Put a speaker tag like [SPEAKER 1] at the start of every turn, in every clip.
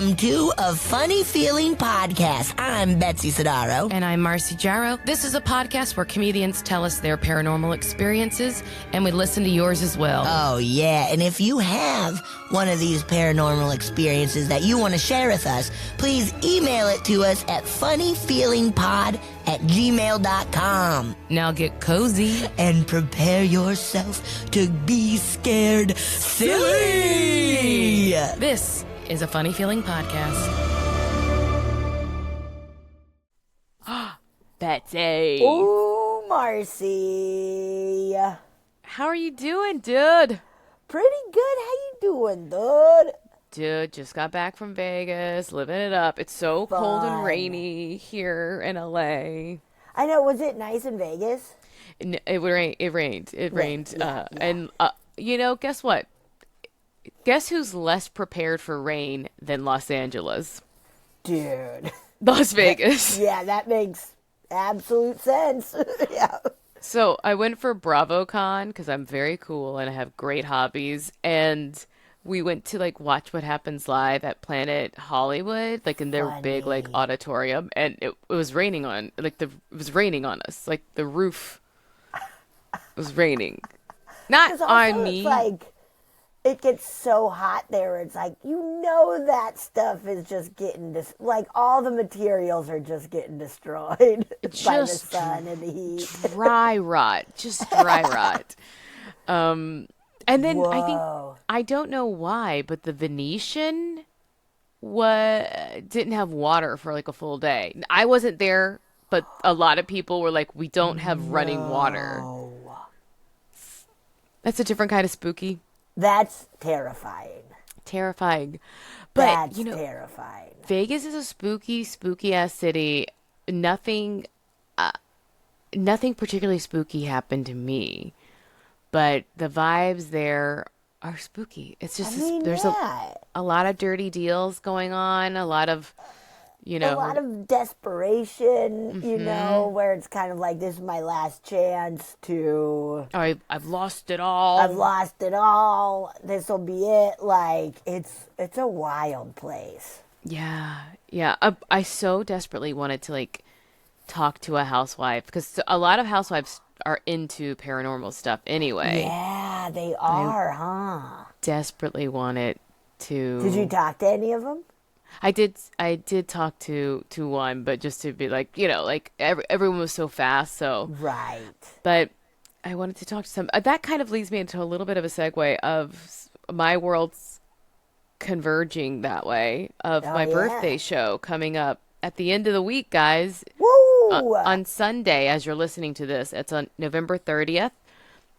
[SPEAKER 1] Welcome to A Funny Feeling Podcast. I'm Betsy Sidaro.
[SPEAKER 2] And I'm Marcy Jarrow. This is a podcast where comedians tell us their paranormal experiences, and we listen to yours as well.
[SPEAKER 1] Oh, yeah. And if you have one of these paranormal experiences that you want to share with us, please email it to us at funnyfeelingpod@gmail.com.
[SPEAKER 2] Now get cozy.
[SPEAKER 1] And prepare yourself to be scared silly.
[SPEAKER 2] This is a Funny Feeling Podcast. Betsy.
[SPEAKER 3] Ooh, Marcy.
[SPEAKER 2] How are you doing, dude?
[SPEAKER 3] Pretty good. How you doing, dude?
[SPEAKER 2] Dude, just got back from Vegas, living it up. It's so cold and rainy here in LA.
[SPEAKER 3] I know. Was it nice in Vegas?
[SPEAKER 2] It rained.
[SPEAKER 3] Yeah.
[SPEAKER 2] And you know, guess what? Guess who's less prepared for rain than Los Angeles?
[SPEAKER 3] Dude.
[SPEAKER 2] Las Vegas.
[SPEAKER 3] Yeah, that makes absolute sense. Yeah.
[SPEAKER 2] So I went for BravoCon because I'm very cool and I have great hobbies. And we went to like watch what happens live at Planet Hollywood, like in their big like auditorium. And it was raining on it was raining on us. Like the roof was raining. Not on me.
[SPEAKER 3] It's like it gets so hot there. It's like, you know, that stuff is just getting like all the materials are just getting destroyed by the sun and the heat.
[SPEAKER 2] Dry rot. Just dry rot. And then I don't know why, but the Venetian didn't have water for like a full day. I wasn't there, but a lot of people were like, we don't have running water. That's a different kind of spooky.
[SPEAKER 3] That's terrifying.
[SPEAKER 2] Terrifying. But,
[SPEAKER 3] That's
[SPEAKER 2] you know,
[SPEAKER 3] terrifying.
[SPEAKER 2] Vegas is a spooky ass city. Nothing particularly spooky happened to me, but the vibes there are spooky. It's just, there's a lot of dirty deals going on, a lot of, you know,
[SPEAKER 3] a lot of desperation, you know, where it's kind of like, this is my last chance to...
[SPEAKER 2] I've lost it all.
[SPEAKER 3] I've lost it all. This will be it. Like, it's a wild place.
[SPEAKER 2] Yeah. I so desperately wanted to, like, talk to a housewife, because a lot of housewives are into paranormal stuff anyway.
[SPEAKER 3] Yeah, they are, huh?
[SPEAKER 2] Desperately wanted to...
[SPEAKER 3] Did you talk to any of them?
[SPEAKER 2] I did talk to one, but just to be like, you know, like everyone was so fast, so
[SPEAKER 3] right.
[SPEAKER 2] But I wanted to talk to some. That kind of leads me into a little bit of a segue of my world's converging that way of my birthday show coming up at the end of the week, guys.
[SPEAKER 3] Woo!
[SPEAKER 2] On Sunday, as you're listening to this, it's on November 30th.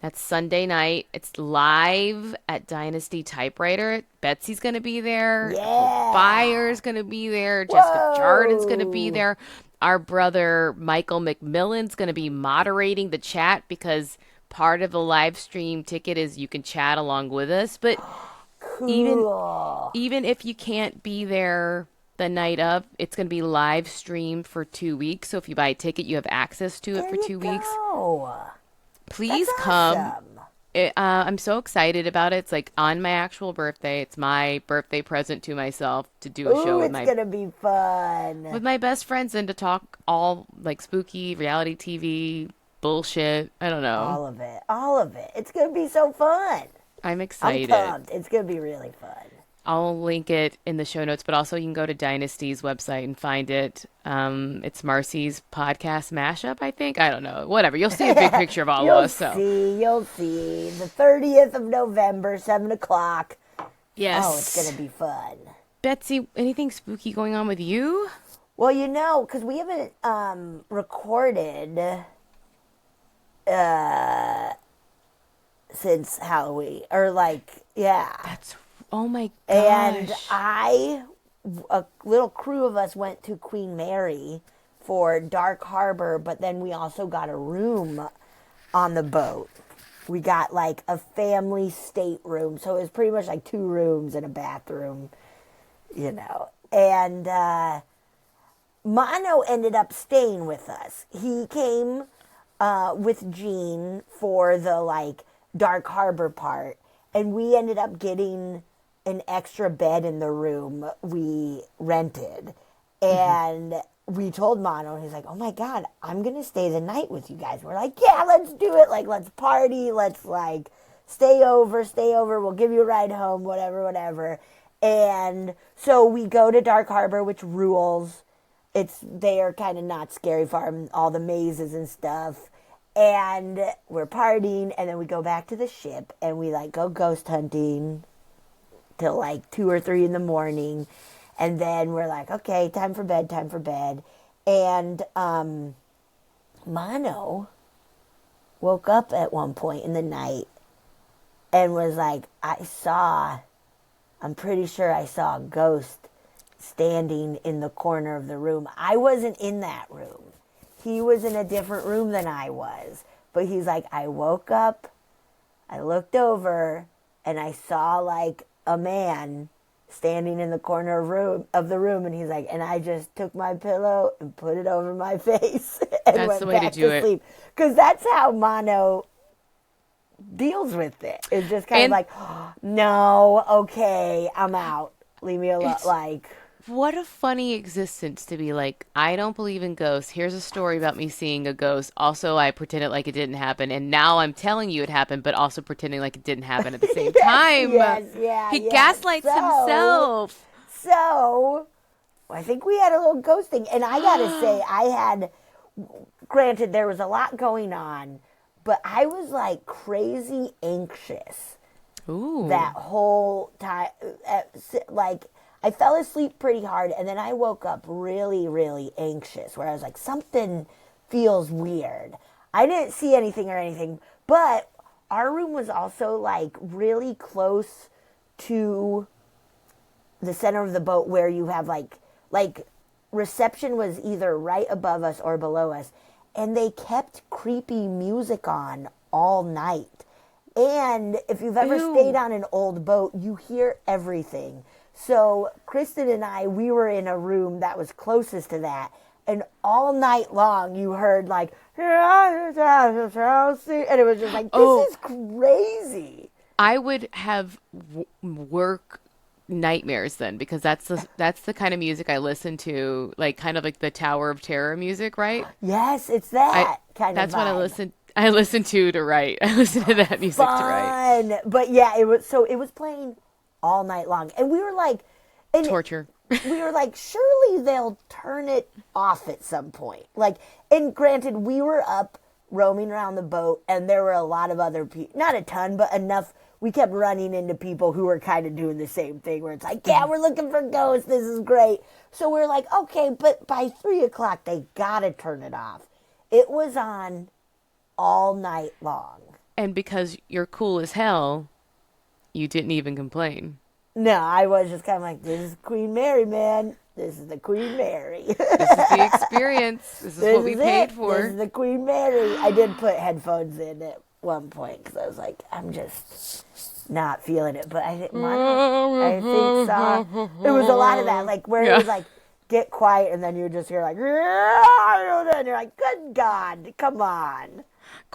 [SPEAKER 2] That's Sunday night. It's live at Dynasty Typewriter. Betsy's going to be there.
[SPEAKER 3] Yeah.
[SPEAKER 2] Byer's going to be there. Jessica Jardin's going to be there. Our brother Michael McMillan's going to be moderating the chat, because part of the live stream ticket is you can chat along with us. But
[SPEAKER 3] cool.
[SPEAKER 2] even if you can't be there the night of, it's going to be live streamed for 2 weeks. So if you buy a ticket, you have access to it for 2 weeks. Please come.
[SPEAKER 3] Awesome.
[SPEAKER 2] I'm so excited about it. It's like on my actual birthday. It's my birthday present to myself to do a show with
[SPEAKER 3] it's gonna be fun
[SPEAKER 2] with my best friends, and to talk all like spooky reality TV bullshit. I don't know.
[SPEAKER 3] All of it. It's gonna be so fun.
[SPEAKER 2] I'm excited.
[SPEAKER 3] I'm pumped. It's gonna be really fun.
[SPEAKER 2] I'll link it in the show notes, but also you can go to Dynasty's website and find it. It's Marcy's podcast mashup, I think. I don't know. Whatever. You'll see a big picture of all of us.
[SPEAKER 3] You'll see. The 30th of November, 7 o'clock.
[SPEAKER 2] Yes.
[SPEAKER 3] Oh, it's going to be fun.
[SPEAKER 2] Betsy, anything spooky going on with you?
[SPEAKER 3] Well, you know, because we haven't recorded since Halloween. Or
[SPEAKER 2] Oh my gosh.
[SPEAKER 3] And a little crew of us went to Queen Mary for Dark Harbor, but then we also got a room on the boat. We got like a family stateroom, so it was pretty much like 2 rooms and a bathroom, you know. And Mono ended up staying with us. He came with Jean for the like Dark Harbor part, and we ended up getting an extra bed in the room we rented.
[SPEAKER 2] Mm-hmm.
[SPEAKER 3] And we told Mono, and he's like, oh my God, I'm going to stay the night with you guys. We're like, yeah, let's do it. Like, let's party. Let's, like, stay over. We'll give you a ride home, whatever. And so we go to Dark Harbor, which rules. They are kind of not scary farm, all the mazes and stuff. And we're partying, and then we go back to the ship, and we, like, go ghost hunting till, like, 2 or 3 in the morning. And then we're like, okay, time for bed. And Mono woke up at one point in the night and was like, I'm pretty sure I saw a ghost standing in the corner of the room. I wasn't in that room. He was in a different room than I was. But he's like, I woke up, I looked over, and I saw, like, a man standing in the corner of the room, and he's like, and I just took my pillow and put it over my face and
[SPEAKER 2] That's
[SPEAKER 3] went
[SPEAKER 2] the way
[SPEAKER 3] back
[SPEAKER 2] to do
[SPEAKER 3] to
[SPEAKER 2] it.
[SPEAKER 3] sleep. Because that's how Mono deals with it. It's just kind of
[SPEAKER 2] And-
[SPEAKER 3] like, oh, no, okay, I'm out. Leave me alone.
[SPEAKER 2] It's-
[SPEAKER 3] Like,
[SPEAKER 2] What a funny existence to be like, I don't believe in ghosts. Here's a story about me seeing a ghost. Also, I pretended like it didn't happen. And now I'm telling you it happened, but also pretending like it didn't happen at the same time.
[SPEAKER 3] yes.
[SPEAKER 2] He gaslights himself.
[SPEAKER 3] So, I think we had a little ghosting. And I got to say, granted, there was a lot going on, but I was like crazy anxious
[SPEAKER 2] Ooh.
[SPEAKER 3] that whole time. Like, I fell asleep pretty hard, and then I woke up really, really anxious, where I was like, something feels weird. I didn't see anything or anything, but our room was also, like, really close to the center of the boat, where you have, like reception was either right above us or below us, and they kept creepy music on all night. And if you've ever
[SPEAKER 2] Ew.
[SPEAKER 3] stayed on an old boat, you hear everything. So Kristen and I, we were in a room that was closest to that, and all night long you heard like, and it was just like, this is crazy.
[SPEAKER 2] I would have work nightmares then, because that's the kind of music I listen to, like kind of like the Tower of Terror music, right?
[SPEAKER 3] Yes, it's that kind
[SPEAKER 2] That's
[SPEAKER 3] of
[SPEAKER 2] what
[SPEAKER 3] vibe.
[SPEAKER 2] I listen to write. I listen to that music to write.
[SPEAKER 3] Fun. But yeah, it was playing all night long. And we were like,
[SPEAKER 2] Torture.
[SPEAKER 3] we were like, surely they'll turn it off at some point. Like, and granted, we were up roaming around the boat, and there were a lot of other people, not a ton, but enough. We kept running into people who were kind of doing the same thing, where it's like, yeah, we're looking for ghosts. This is great. So we're like, okay, but by 3 o'clock, they got to turn it off. It was on all night long.
[SPEAKER 2] And because you're cool as hell, you didn't even complain.
[SPEAKER 3] No, I was just kind of like, this is Queen Mary, man. This is the Queen Mary.
[SPEAKER 2] This is the experience. This is what we paid for.
[SPEAKER 3] This is the Queen Mary. I did put headphones in at one point because I was like, I'm just not feeling it. But I think it was a lot of that, like where it was like, get quiet, and then you just hear like, and you're like, good God, come on,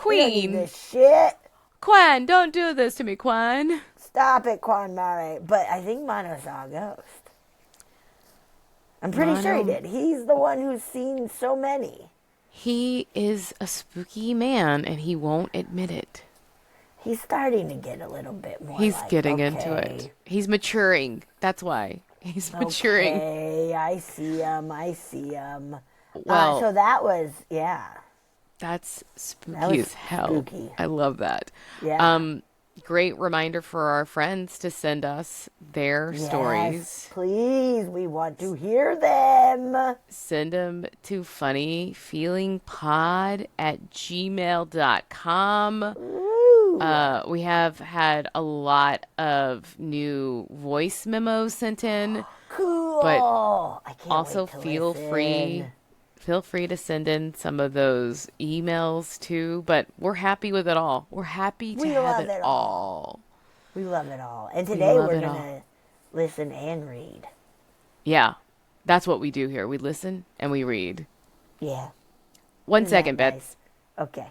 [SPEAKER 3] we don't need
[SPEAKER 2] Queen.
[SPEAKER 3] this shit.
[SPEAKER 2] Quan, don't do this to me, Quan.
[SPEAKER 3] Stop it, Quan Mare. But I think Mono saw a ghost. I'm pretty sure he
[SPEAKER 2] Mono-
[SPEAKER 3] did. He's the one who's seen so many.
[SPEAKER 2] He is a spooky man, and he won't admit it.
[SPEAKER 3] He's starting to get a little bit more.
[SPEAKER 2] He's
[SPEAKER 3] like,
[SPEAKER 2] getting
[SPEAKER 3] okay,
[SPEAKER 2] into it. He's maturing. That's why. He's maturing.
[SPEAKER 3] Okay, I see him.
[SPEAKER 2] Well-
[SPEAKER 3] so that was, yeah.
[SPEAKER 2] That's spooky
[SPEAKER 3] That was
[SPEAKER 2] as hell.
[SPEAKER 3] spooky.
[SPEAKER 2] I love that.
[SPEAKER 3] Yeah.
[SPEAKER 2] Great reminder for our friends to send us their
[SPEAKER 3] Yes,
[SPEAKER 2] stories.
[SPEAKER 3] please, we want to hear them.
[SPEAKER 2] Send them to funnyfeelingpod@gmail.com.
[SPEAKER 3] Ooh.
[SPEAKER 2] We have had a lot of new voice memos sent in.
[SPEAKER 3] Cool.
[SPEAKER 2] but
[SPEAKER 3] I can't
[SPEAKER 2] Also,
[SPEAKER 3] wait to
[SPEAKER 2] feel
[SPEAKER 3] listen.
[SPEAKER 2] free to send in some of those emails too. But we're happy with it all. We're happy to
[SPEAKER 3] We
[SPEAKER 2] have
[SPEAKER 3] love
[SPEAKER 2] it
[SPEAKER 3] it
[SPEAKER 2] all.
[SPEAKER 3] We love it all. And today
[SPEAKER 2] love
[SPEAKER 3] we're
[SPEAKER 2] it
[SPEAKER 3] going
[SPEAKER 2] all.
[SPEAKER 3] to listen and read.
[SPEAKER 2] Yeah, that's what we do here. We listen and we read.
[SPEAKER 3] Yeah.
[SPEAKER 2] One
[SPEAKER 3] Isn't that
[SPEAKER 2] second, Beth.
[SPEAKER 3] nice? Okay.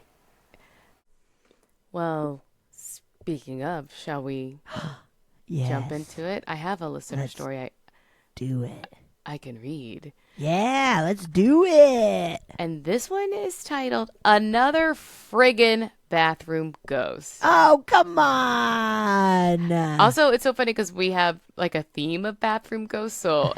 [SPEAKER 2] Well, speaking of, shall we jump
[SPEAKER 3] Yes.
[SPEAKER 2] into it? I have a listener
[SPEAKER 3] Let's
[SPEAKER 2] story
[SPEAKER 3] do it.
[SPEAKER 2] I can read.
[SPEAKER 3] Yeah, let's do it.
[SPEAKER 2] And this one is titled Another Friggin' Bathroom Ghost.
[SPEAKER 3] Oh, come on.
[SPEAKER 2] Also, it's so funny because we have like a theme of bathroom ghosts. So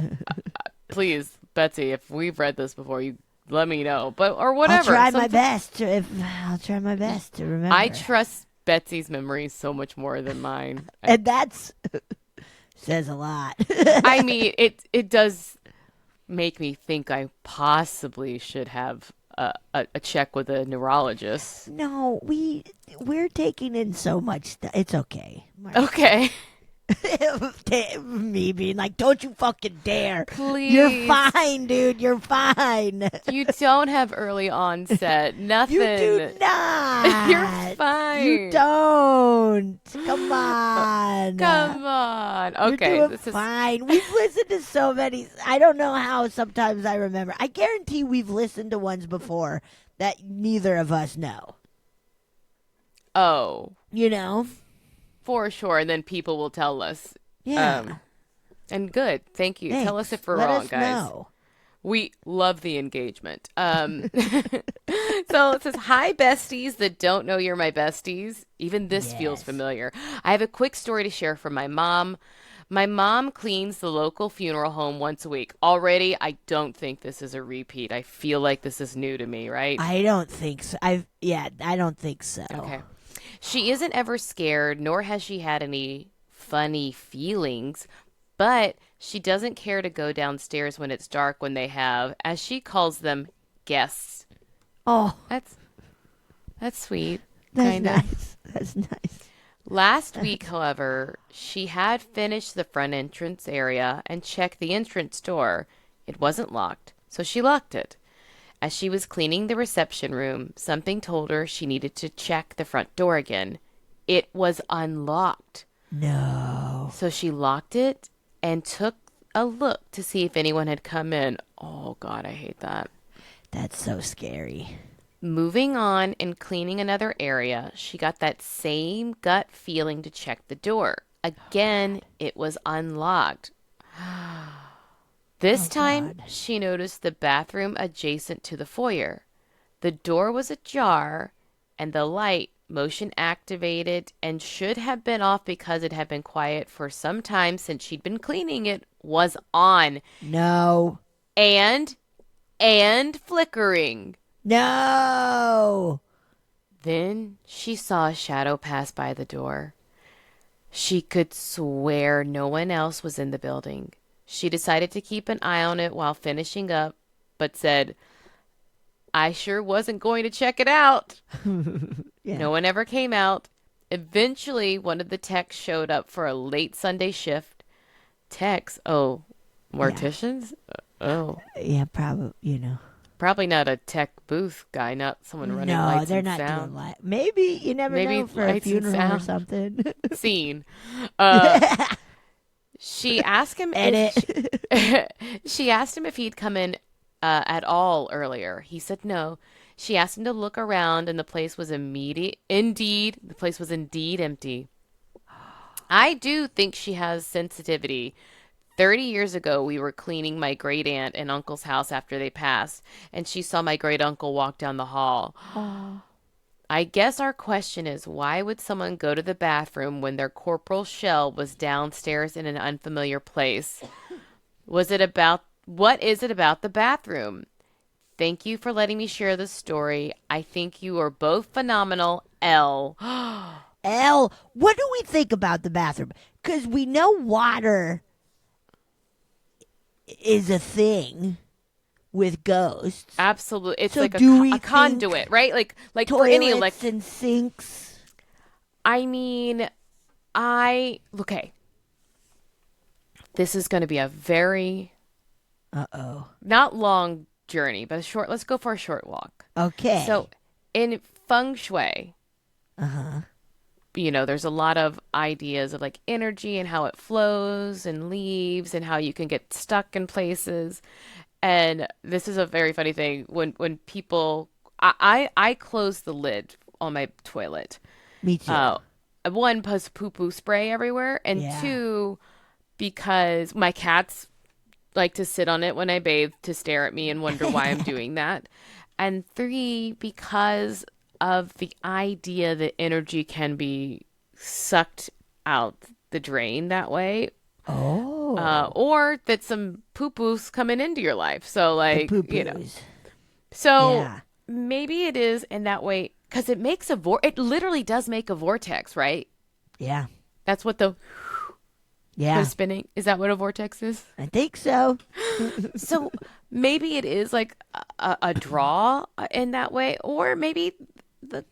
[SPEAKER 2] please, Betsy, if we've read this before, you let me know. But or whatever.
[SPEAKER 3] I'll try my best to remember.
[SPEAKER 2] I trust Betsy's memory so much more than mine.
[SPEAKER 3] And that's says a lot.
[SPEAKER 2] I mean, it does make me think I possibly should have a check with a neurologist.
[SPEAKER 3] No, we're taking in so much stuff. It's okay.
[SPEAKER 2] Okay.
[SPEAKER 3] Me being like, don't you fucking dare.
[SPEAKER 2] Please.
[SPEAKER 3] You're fine, dude. You're fine.
[SPEAKER 2] You don't have early onset. Nothing.
[SPEAKER 3] You do not.
[SPEAKER 2] You're fine.
[SPEAKER 3] You don't. Come on.
[SPEAKER 2] Come on. Okay.
[SPEAKER 3] You're doing fine. We've listened to so many. I don't know how sometimes I remember. I guarantee we've listened to ones before that neither of us know.
[SPEAKER 2] Oh.
[SPEAKER 3] You know?
[SPEAKER 2] For sure. And then people will tell us.
[SPEAKER 3] Yeah.
[SPEAKER 2] And good. Thank you.
[SPEAKER 3] Thanks.
[SPEAKER 2] Tell us if we're
[SPEAKER 3] Let
[SPEAKER 2] wrong,
[SPEAKER 3] us
[SPEAKER 2] guys.
[SPEAKER 3] know.
[SPEAKER 2] We love the engagement. So it says, hi, besties that don't know you're my besties. Even this feels familiar. I have a quick story to share from my mom. My mom cleans the local funeral home once a week. Already, I don't think this is a repeat. I feel like this is new to me, right?
[SPEAKER 3] I don't think so. I don't think so.
[SPEAKER 2] Okay. She isn't ever scared, nor has she had any funny feelings, but she doesn't care to go downstairs when it's dark when they have, as she calls them, guests.
[SPEAKER 3] Oh,
[SPEAKER 2] That's sweet.
[SPEAKER 3] that's
[SPEAKER 2] kinda.
[SPEAKER 3] nice. That's nice.
[SPEAKER 2] Last week, however, she had finished the front entrance area and checked the entrance door. It wasn't locked, so she locked it. As she was cleaning the reception room, something told her she needed to check the front door again. It was unlocked.
[SPEAKER 3] No.
[SPEAKER 2] So she locked it and took a look to see if anyone had come in. Oh, God, I hate that.
[SPEAKER 3] That's so scary.
[SPEAKER 2] Moving on and cleaning another area, she got that same gut feeling to check the door. Again, it was unlocked. This time, she noticed the bathroom adjacent to the foyer. The door was ajar, and the light, motion activated, and should have been off because it had been quiet for some time since she'd been cleaning it, was on.
[SPEAKER 3] No.
[SPEAKER 2] And flickering.
[SPEAKER 3] No.
[SPEAKER 2] Then she saw a shadow pass by the door. She could swear no one else was in the building. She decided to keep an eye on it while finishing up, but said, I sure wasn't going to check it out.
[SPEAKER 3] Yeah.
[SPEAKER 2] No one ever came out. Eventually, one of the techs showed up for a late Sunday shift. Techs? Oh, morticians? Oh.
[SPEAKER 3] Yeah, probably,
[SPEAKER 2] Probably not a tech booth guy, not someone running
[SPEAKER 3] No,
[SPEAKER 2] lights
[SPEAKER 3] they're
[SPEAKER 2] and
[SPEAKER 3] not
[SPEAKER 2] sound.
[SPEAKER 3] doing light. Maybe, you never
[SPEAKER 2] Maybe
[SPEAKER 3] know for a
[SPEAKER 2] lights and
[SPEAKER 3] funeral or
[SPEAKER 2] sound.
[SPEAKER 3] something.
[SPEAKER 2] Scene. She asked him she asked him if he'd come in at all earlier. He said no. She asked him to look around, and the place was indeed empty. I do think she has sensitivity. 30 years ago, we were cleaning my great aunt and uncle's house after they passed, and she saw my great uncle walk down the hall. I guess our question is, why would someone go to the bathroom when their corporal shell was downstairs in an unfamiliar place? What is it about the bathroom? Thank you for letting me share this story. I think you are both phenomenal. L.
[SPEAKER 3] L, what do we think about the bathroom? Because we know water is a thing with ghosts.
[SPEAKER 2] Absolutely. It's
[SPEAKER 3] So
[SPEAKER 2] like
[SPEAKER 3] do we
[SPEAKER 2] a conduit,
[SPEAKER 3] think
[SPEAKER 2] right? Like for
[SPEAKER 3] Toilets
[SPEAKER 2] any
[SPEAKER 3] and sinks.
[SPEAKER 2] I mean, okay. This is going to be a very not long journey, but let's go for a short walk.
[SPEAKER 3] Okay.
[SPEAKER 2] So, in feng shui, there's a lot of ideas of like energy and how it flows and leaves and how you can get stuck in places. And this is a very funny thing when people, I close the lid on my toilet.
[SPEAKER 3] Me too.
[SPEAKER 2] one, plus poo-poo spray everywhere, and
[SPEAKER 3] Yeah.
[SPEAKER 2] two, because my cats like to sit on it when I bathe to stare at me and wonder why I'm doing that. And three, because of the idea that energy can be sucked out the drain that way,
[SPEAKER 3] Oh,
[SPEAKER 2] or that some poo-poo's coming into your life. So,
[SPEAKER 3] the
[SPEAKER 2] like,
[SPEAKER 3] poo-poos.
[SPEAKER 2] so
[SPEAKER 3] Yeah.
[SPEAKER 2] maybe it is in that way because it makes it literally does make a vortex, right?
[SPEAKER 3] Yeah.
[SPEAKER 2] That's what the
[SPEAKER 3] Yeah.
[SPEAKER 2] spinning, is that what a vortex is?
[SPEAKER 3] I think so.
[SPEAKER 2] So maybe it is like a draw in that way, or maybe the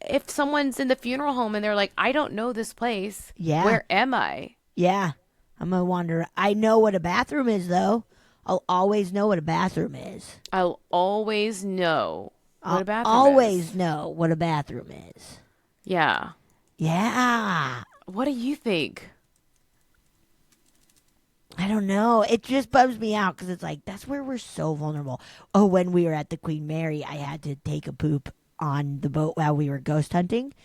[SPEAKER 2] if someone's in the funeral home and they're like, I don't know this place.
[SPEAKER 3] Yeah.
[SPEAKER 2] Where am I?
[SPEAKER 3] Yeah. I'm going to wonder. I know what a bathroom is, though. I'll always know what a bathroom is.
[SPEAKER 2] I'll always know what a bathroom
[SPEAKER 3] always
[SPEAKER 2] is.
[SPEAKER 3] know what a bathroom is.
[SPEAKER 2] Yeah.
[SPEAKER 3] Yeah.
[SPEAKER 2] What do you think?
[SPEAKER 3] I don't know. It just bums me out because it's like, that's where we're so vulnerable. Oh, when we were at the Queen Mary, I had to take a poop on the boat while we were ghost hunting.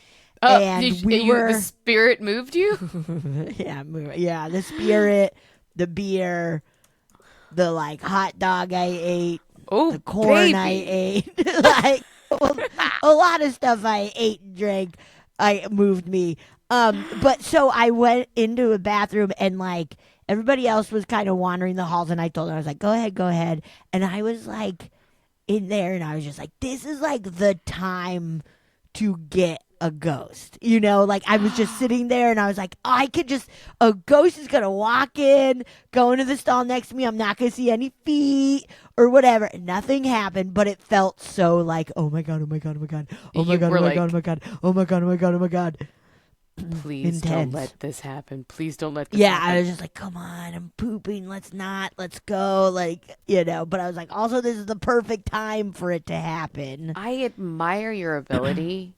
[SPEAKER 3] And
[SPEAKER 2] the spirit moved you?
[SPEAKER 3] yeah, the spirit, the beer, the like hot dog I ate,
[SPEAKER 2] Oh,
[SPEAKER 3] the corn
[SPEAKER 2] baby.
[SPEAKER 3] I ate, like a lot of stuff I ate and drank, I moved me. But so I went into a bathroom and like everybody else was kind of wandering the halls, and I told them, I was like, go ahead, and I was like in there, and I was just like, this is like the time to get a ghost, like I was just sitting there and I was like, a ghost is gonna walk in, go into the stall next to me, I'm not gonna see any feet or whatever. Nothing happened, but it felt so like, oh my god, oh my god, oh my god, oh my god, oh my god, oh my god, oh my god, oh my god, oh my god.
[SPEAKER 2] Please don't
[SPEAKER 3] Intense.
[SPEAKER 2] let this happen. Please don't let this happen.
[SPEAKER 3] I was just like, come on, I'm pooping, let's go, but I was like, also this is the perfect time for it to happen.
[SPEAKER 2] I admire your ability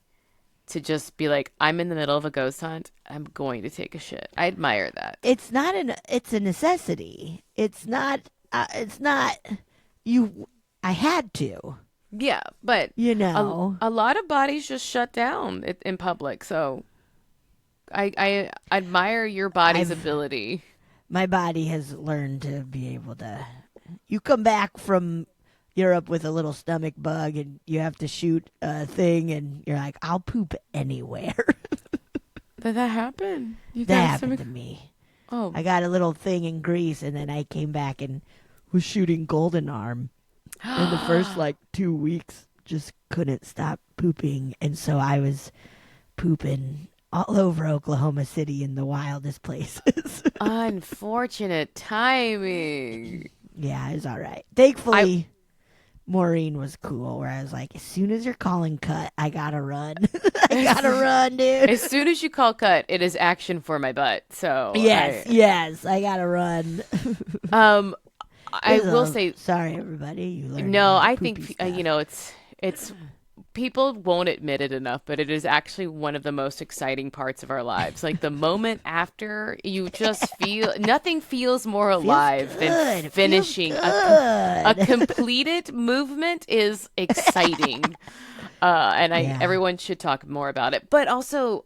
[SPEAKER 2] to just be like, I'm in the middle of a ghost hunt, I'm going to take a shit. I admire that.
[SPEAKER 3] It's not it's a necessity. It's not I had to.
[SPEAKER 2] Yeah, but a lot of bodies just shut down in public, so I admire your body's ability.
[SPEAKER 3] My body has learned to be able to. You come back from Europe with a little stomach bug, and you have to shoot a thing, and you're like, I'll poop anywhere.
[SPEAKER 2] Did that happen?
[SPEAKER 3] That happened to me.
[SPEAKER 2] Oh,
[SPEAKER 3] I got a little thing in Greece, and then I came back and was shooting Golden Arm. In the first 2 weeks, just couldn't stop pooping, and so I was pooping all over Oklahoma City in the wildest places.
[SPEAKER 2] unfortunate timing.
[SPEAKER 3] Yeah, it was all right. Thankfully, Maureen was cool, where I was like, as soon as you're calling cut, I gotta run. I gotta run, dude.
[SPEAKER 2] As soon as you call cut, it is action for my butt. So
[SPEAKER 3] yes, I gotta run.
[SPEAKER 2] I will say,
[SPEAKER 3] sorry, everybody. You learned
[SPEAKER 2] no,
[SPEAKER 3] about
[SPEAKER 2] I
[SPEAKER 3] poopy
[SPEAKER 2] think
[SPEAKER 3] stuff.
[SPEAKER 2] it's people won't admit it enough, but it is actually one of the most exciting parts of our lives. Like the moment after, you just feel nothing feels more alive than finishing a completed movement is exciting. And everyone should talk more about it. But also,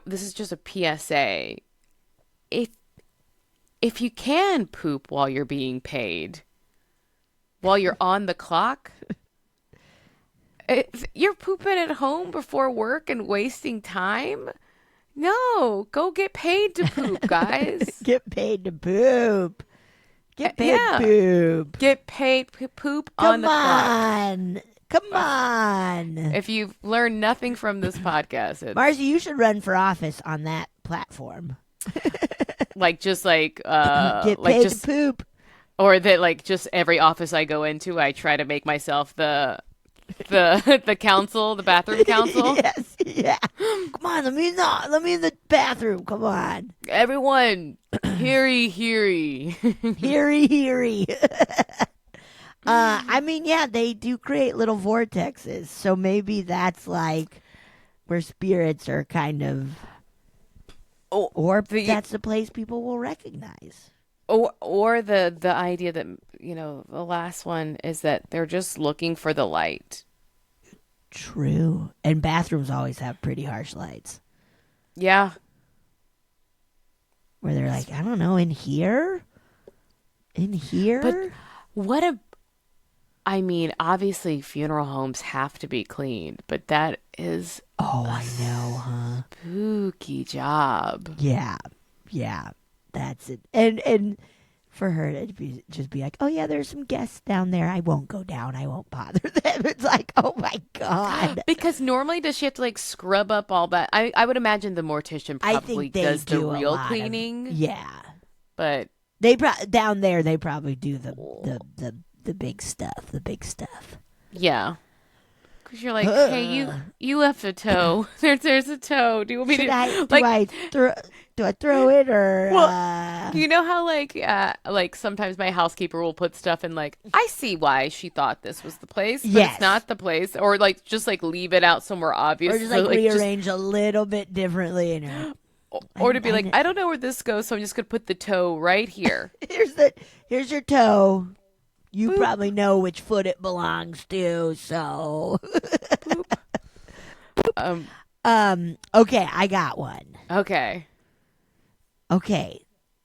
[SPEAKER 2] this is just a PSA. If you can poop while you're being paid, while you're on the clock, if you're pooping at home before work and wasting time, no, go get paid to poop, guys.
[SPEAKER 3] Get paid to poop. Get paid to poop.
[SPEAKER 2] Get paid poop on the clock.
[SPEAKER 3] Come on.
[SPEAKER 2] If you've learned nothing from this podcast,
[SPEAKER 3] Marcy, you should run for office on that platform.
[SPEAKER 2] get
[SPEAKER 3] paid
[SPEAKER 2] to
[SPEAKER 3] poop.
[SPEAKER 2] Or that just every office I go into, I try to make myself the council, the bathroom council.
[SPEAKER 3] Yes, yeah. Come on, let me in the bathroom. Come on,
[SPEAKER 2] everyone. Heary.
[SPEAKER 3] Heary. They do create little vortexes, so maybe that's like where spirits are kind of, that's the place people will recognize.
[SPEAKER 2] Or the idea that the last one is that they're just looking for the light.
[SPEAKER 3] True. And bathrooms always have pretty harsh lights.
[SPEAKER 2] Yeah.
[SPEAKER 3] Where they're like, I don't know, in here? In here?
[SPEAKER 2] But what a... I mean, obviously funeral homes have to be cleaned, but that is
[SPEAKER 3] I know, huh?
[SPEAKER 2] spooky job.
[SPEAKER 3] Yeah. Yeah. That's it. And for her to just be like, oh, yeah, there's some guests down there. I won't go down. I won't bother them. It's like, oh, my God.
[SPEAKER 2] Because normally does she have to like scrub up all that? I would imagine the mortician
[SPEAKER 3] I
[SPEAKER 2] probably
[SPEAKER 3] think they
[SPEAKER 2] does the
[SPEAKER 3] do a
[SPEAKER 2] real
[SPEAKER 3] lot of-
[SPEAKER 2] cleaning.
[SPEAKER 3] Yeah.
[SPEAKER 2] But
[SPEAKER 3] They down there, they probably do the big stuff. The big stuff.
[SPEAKER 2] yeah. Because you're like, hey, you left a toe. There's a toe. Do you want me
[SPEAKER 3] Do I throw it or?
[SPEAKER 2] Well, you know how like sometimes my housekeeper will put stuff in like I see why she thought this was the place, but
[SPEAKER 3] Yes.
[SPEAKER 2] it's not the place, or like just like leave it out somewhere obvious,
[SPEAKER 3] or just
[SPEAKER 2] so,
[SPEAKER 3] like
[SPEAKER 2] just-
[SPEAKER 3] rearrange a little bit differently, and
[SPEAKER 2] or to be like I don't know where this goes, so I'm just gonna put the toe right here.
[SPEAKER 3] here's your toe. You probably know which foot it belongs to, so. Okay, I got one.
[SPEAKER 2] Okay.
[SPEAKER 3] Okay,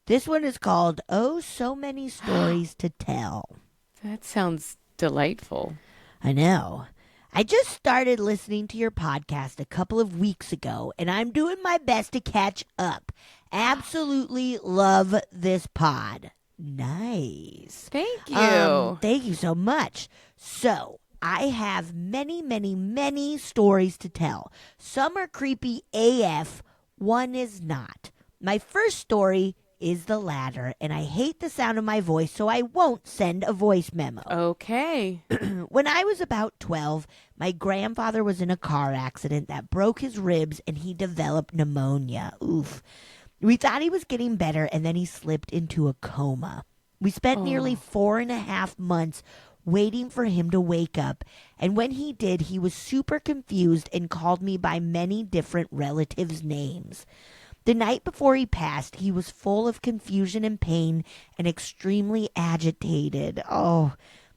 [SPEAKER 3] this one is called "Oh, So Many Stories to Tell."
[SPEAKER 2] That sounds delightful.
[SPEAKER 3] I know. I just started listening to your podcast a couple of weeks ago, and I'm doing my best to catch up. Absolutely love this pod. Nice.
[SPEAKER 2] Thank you.
[SPEAKER 3] Thank you so much. So, I have many, many, many stories to tell. Some are creepy AF, one is not. My first story is the latter, and I hate the sound of my voice, so I won't send a voice memo.
[SPEAKER 2] Okay.
[SPEAKER 3] When I was about 12, my grandfather was in a car accident that broke his ribs and he developed pneumonia. Oof. We thought he was getting better, and then he slipped into a coma. We spent nearly 4.5 months waiting for him to wake up, and when he did, he was super confused and called me by many different relatives' names. The night before he passed, he was full of confusion and pain and extremely agitated. Oh,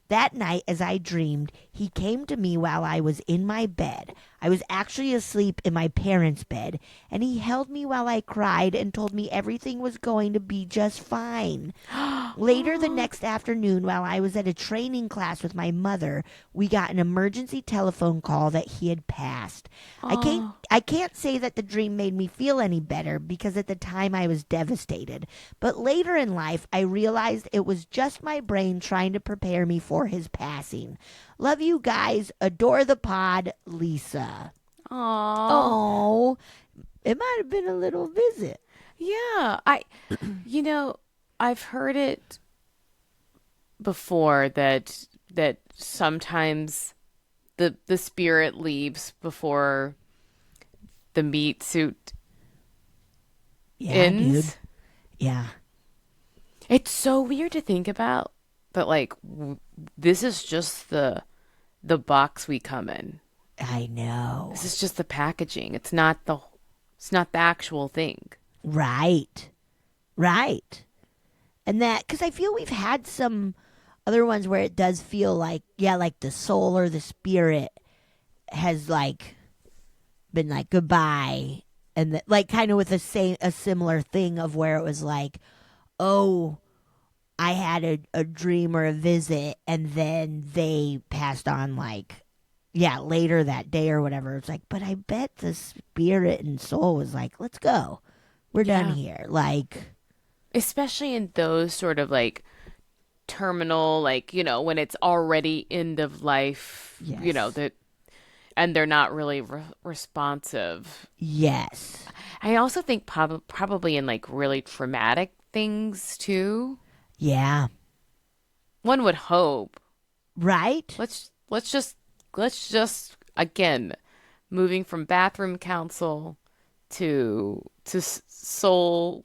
[SPEAKER 3] that night, as I dreamed, he came to me while I was in my bed. I was actually asleep in my parents' bed, and he held me while I cried and told me everything was going to be just fine. Later the next afternoon, while I was at a training class with my mother, we got an emergency telephone call that he had passed. I can't say that the dream made me feel any better because at the time I was devastated. But later in life, I realized it was just my brain trying to prepare me for his passing. Love you guys. Adore the pod, Lisa.
[SPEAKER 2] Aww.
[SPEAKER 3] Oh, it might have been a little visit.
[SPEAKER 2] Yeah. I've heard it before that sometimes the spirit leaves before the meat suit ends.
[SPEAKER 3] Dude. Yeah.
[SPEAKER 2] It's so weird to think about, but like this is just the box we come in.
[SPEAKER 3] I know.
[SPEAKER 2] This is just the packaging. It's not the actual thing.
[SPEAKER 3] Right. And that, because I feel we've had some other ones where it does feel like, like the soul or the spirit has like been like goodbye, and like kind of with a similar thing of where it was like, oh, I had a dream or a visit, and then they passed on like, later that day or whatever. It's like, but I bet the spirit and soul was like, let's go, we're done here, like.
[SPEAKER 2] Especially in those sort of like terminal, like, when it's already end of life, that, and they're not really responsive.
[SPEAKER 3] Yes.
[SPEAKER 2] I also think probably in like really traumatic things too.
[SPEAKER 3] Yeah.
[SPEAKER 2] One would hope.
[SPEAKER 3] Right?
[SPEAKER 2] Let's just again, moving from bathroom counsel to soul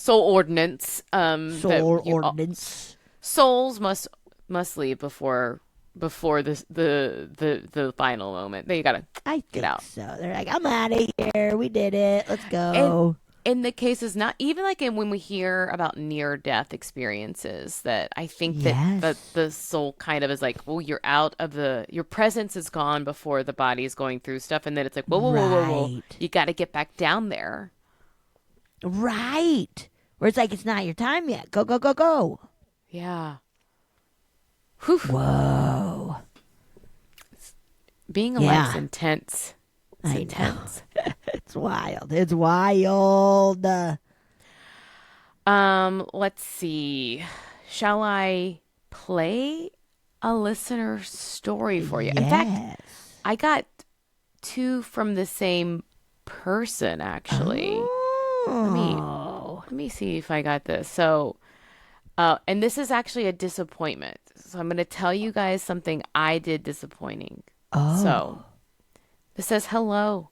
[SPEAKER 2] ordinance.
[SPEAKER 3] Ordinance.
[SPEAKER 2] Souls must leave before the final moment. They gotta
[SPEAKER 3] I
[SPEAKER 2] get
[SPEAKER 3] think
[SPEAKER 2] out.
[SPEAKER 3] so. They're like, I'm out of here. We did it. Let's go.
[SPEAKER 2] in the cases, not even like when we hear about near-death experiences, that I think that the soul kind of is like, well, you're out of your presence is gone before the body is going through stuff, and then it's like, whoa, you got to get back down there.
[SPEAKER 3] Right. Where it's like, it's not your time yet. Go, go, go, go.
[SPEAKER 2] Yeah. Whew.
[SPEAKER 3] Whoa.
[SPEAKER 2] Being alive's intense. It's intense.
[SPEAKER 3] It's wild. It's wild.
[SPEAKER 2] Let's see. Shall I play a listener story for you?
[SPEAKER 3] Yes.
[SPEAKER 2] In fact, I got 2 from the same person, actually. Let me see if I got this. So, and this is actually a disappointment. So I'm going to tell you guys something I did disappointing. So this says, hello,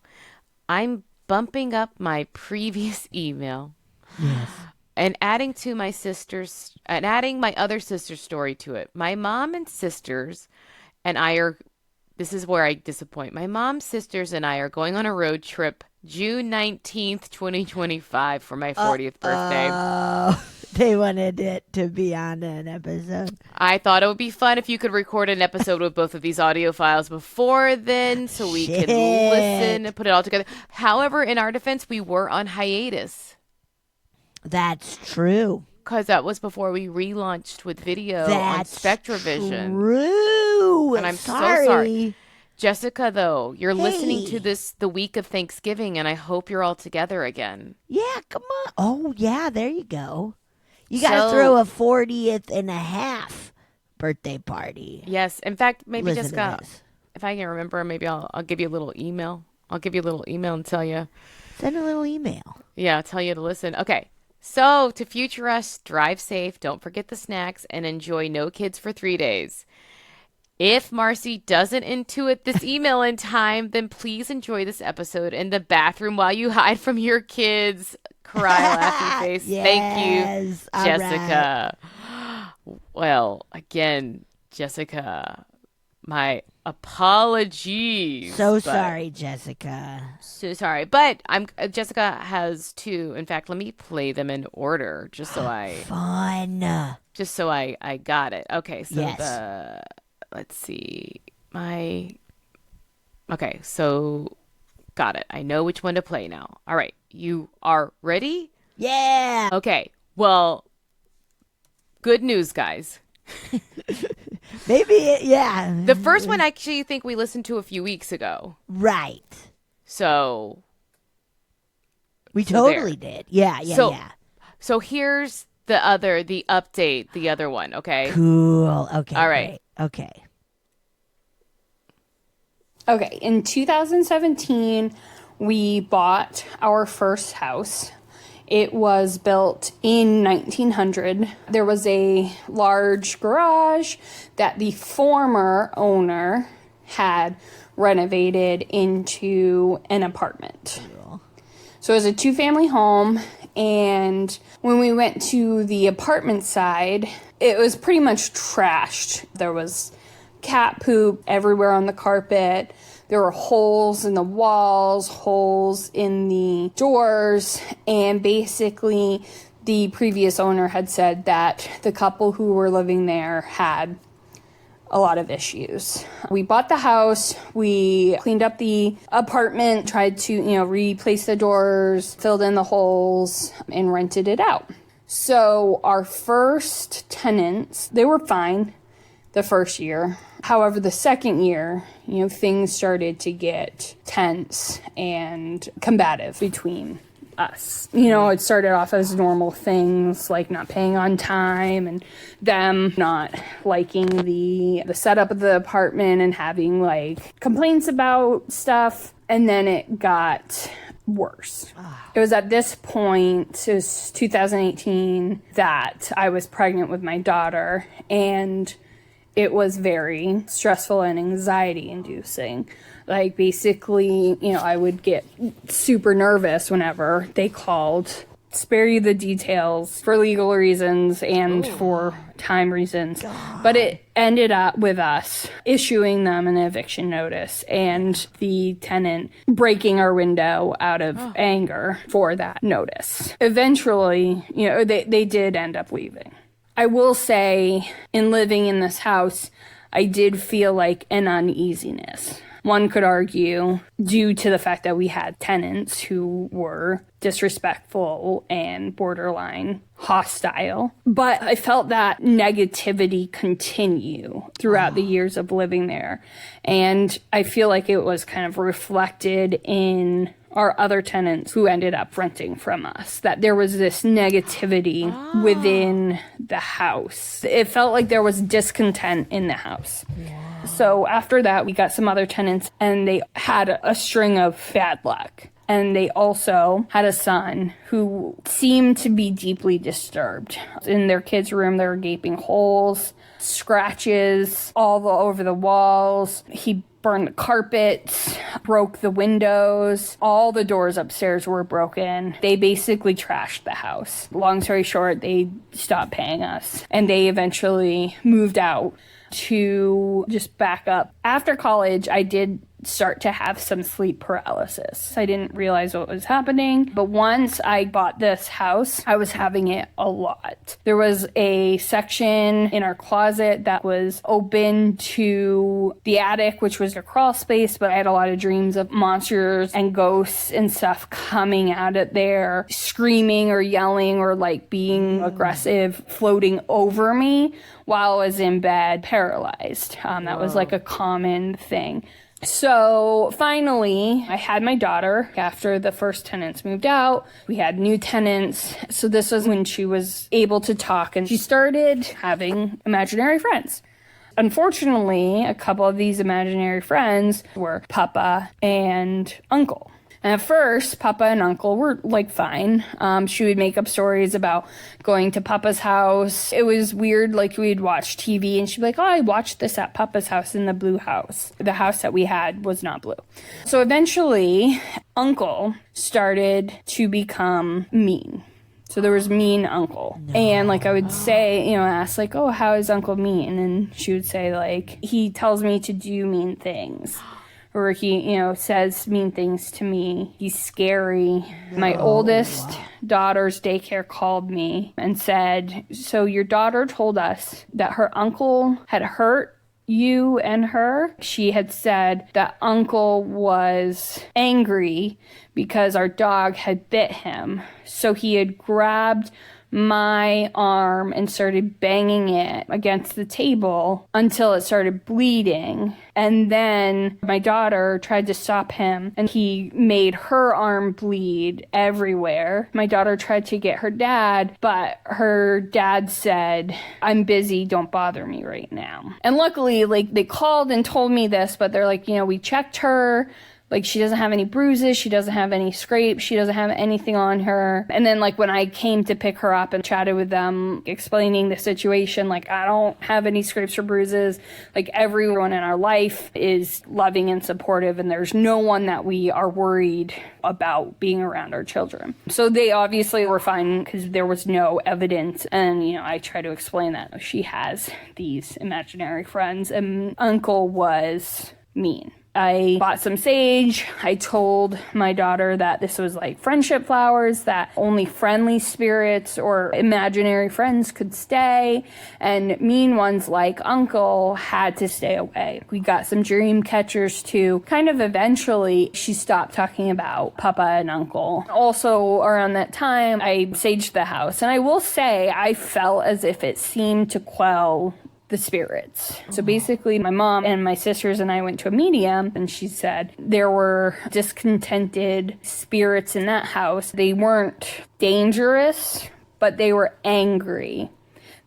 [SPEAKER 2] I'm bumping up my previous email.
[SPEAKER 3] Yes.
[SPEAKER 2] And adding my other sister's story to it. My mom and sisters and I are, this is where I disappoint. My mom, sisters, and I are going on a road trip June 19th, 2025 for my 40th birthday.
[SPEAKER 3] They wanted it to be on an episode.
[SPEAKER 2] I thought it would be fun if you could record an episode with both of these audio files before then so we could listen and put it all together. However, in our defense, we were on hiatus.
[SPEAKER 3] That's true.
[SPEAKER 2] Because that was before we relaunched with video on SpectraVision.
[SPEAKER 3] True.
[SPEAKER 2] And I'm so sorry. Jessica, though, you're listening to this the week of Thanksgiving, and I hope you're all together again.
[SPEAKER 3] Yeah, come on. Oh, yeah, there you go. You got to throw a 40th and a half birthday party.
[SPEAKER 2] Yes. In fact, maybe
[SPEAKER 3] Listen
[SPEAKER 2] Jessica, if I can remember, maybe I'll give you a little email. I'll give you a little email and tell you.
[SPEAKER 3] Send a little email.
[SPEAKER 2] Yeah, I'll tell you to listen. Okay. So, to future us, drive safe, don't forget the snacks, and enjoy no kids for 3 days. If Marcy doesn't intuit this email in time, then please enjoy this episode in the bathroom while you hide from your kids. Cry, laughy face.
[SPEAKER 3] Yes,
[SPEAKER 2] Thank you, Jessica.
[SPEAKER 3] Right.
[SPEAKER 2] Well, again, Jessica, my apologies.
[SPEAKER 3] Sorry, Jessica.
[SPEAKER 2] So sorry. But Jessica has 2. In fact, let me play them in order just so
[SPEAKER 3] Fun.
[SPEAKER 2] Just so I got it. Okay, so
[SPEAKER 3] yes.
[SPEAKER 2] Let's see. Okay, so got it. I know which one to play now. All right. You are ready?
[SPEAKER 3] Yeah.
[SPEAKER 2] Okay. Well, good news, guys.
[SPEAKER 3] Maybe, yeah.
[SPEAKER 2] The first one, I actually think we listened to a few weeks ago.
[SPEAKER 3] Right.
[SPEAKER 2] So.
[SPEAKER 3] We totally did. Yeah.
[SPEAKER 2] So here's the update, the other one, okay?
[SPEAKER 3] Cool. Okay.
[SPEAKER 2] All right.
[SPEAKER 3] Great. Okay.
[SPEAKER 4] Okay, in 2017, we bought our first house. It was built in 1900. There was a large garage that the former owner had renovated into an apartment. Cool. So it was a 2-family home, and when we went to the apartment side, it was pretty much trashed. There was cat poop everywhere on the carpet. There were holes in the walls, holes in the doors, and basically the previous owner had said that the couple who were living there had a lot of issues. We bought the house, we cleaned up the apartment, tried to, replace the doors, filled in the holes, and rented it out. So our first tenants, they were fine the first year. However, the second year, things started to get tense and combative between us. It started off as normal things like not paying on time and them not liking the setup of the apartment and having complaints about stuff. And then it got worse. It was at this point, it was 2018, that I was pregnant with my daughter, and it was very stressful and anxiety inducing. Basically, I would get super nervous whenever they called spare you the details for legal reasons and for time reasons. But it ended up with us issuing them an eviction notice and the tenant breaking our window out of anger for that notice. Eventually, they did end up leaving. I will say, in living in this house, I did feel like an uneasiness. One could argue due to the fact that we had tenants who were disrespectful and borderline hostile. But I felt that negativity continue throughout the years of living there. And I feel like it was kind of reflected in our other tenants who ended up renting from us, that there was this negativity within the house. It felt like there was discontent in the house. So after that, we got some other tenants, and they had a string of bad luck. And they also had a son who seemed to be deeply disturbed. In their kids' room, there were gaping holes, scratches all over the walls. He burned the carpets, broke the windows. All the doors upstairs were broken. They basically trashed the house. Long story short, they stopped paying us, and they eventually moved out. To just back up, after college, I did start to have some sleep paralysis. I didn't realize what was happening, but once I bought this house, I was having it a lot. There was a section in our closet that was open to the attic, which was a crawl space, but I had a lot of dreams of monsters and ghosts and stuff coming out of there, screaming or yelling or like being aggressive, floating over me while I was in bed, paralyzed. That was like a common thing. So finally, I had my daughter after the first tenants moved out. We had new tenants. So this was when she was able to talk, and she started having imaginary friends. Unfortunately, a couple of these imaginary friends were Papa and Uncle. And at first, Papa and Uncle were, like, fine. She would make up stories about going to Papa's house. It was weird, like, we'd watch TV, and she'd be like, oh, I watched this at Papa's house in the blue house. The house that we had was not blue. So eventually, Uncle started to become mean. So there was mean Uncle. No. And, like, I would say, ask, like, oh, how is Uncle mean? And she would say, like, he tells me to do mean things. Or he, says mean things to me. He's scary. No. My oldest daughter's daycare called me and said, so your daughter told us that her uncle had hurt you and her. She had said that Uncle was angry because our dog had bit him. So he had grabbed my arm and started banging it against the table until it started bleeding. And then my daughter tried to stop him, and he made her arm bleed everywhere. My daughter tried to get her dad, but her dad said, I'm busy, don't bother me right now. And luckily, like, they called and told me this, but they're like, we checked her. Like, she doesn't have any bruises, she doesn't have any scrapes, she doesn't have anything on her. And then, like, when I came to pick her up and chatted with them, explaining the situation, like, I don't have any scrapes or bruises. Like, everyone in our life is loving and supportive, and there's no one that we are worried about being around our children. So they obviously were fine because there was no evidence. And, I try to explain that she has these imaginary friends, and Uncle was mean. I bought some sage. I told my daughter that this was like friendship flowers, that only friendly spirits or imaginary friends could stay, and mean ones like Uncle had to stay away. We got some dream catchers too. Kind of eventually, she stopped talking about Papa and Uncle. Also, around that time, I saged the house. And I will say, I felt as if it seemed to quell the spirits. So basically, my mom and my sisters and I went to a medium, and she said there were discontented spirits in that house. They weren't dangerous, but they were angry,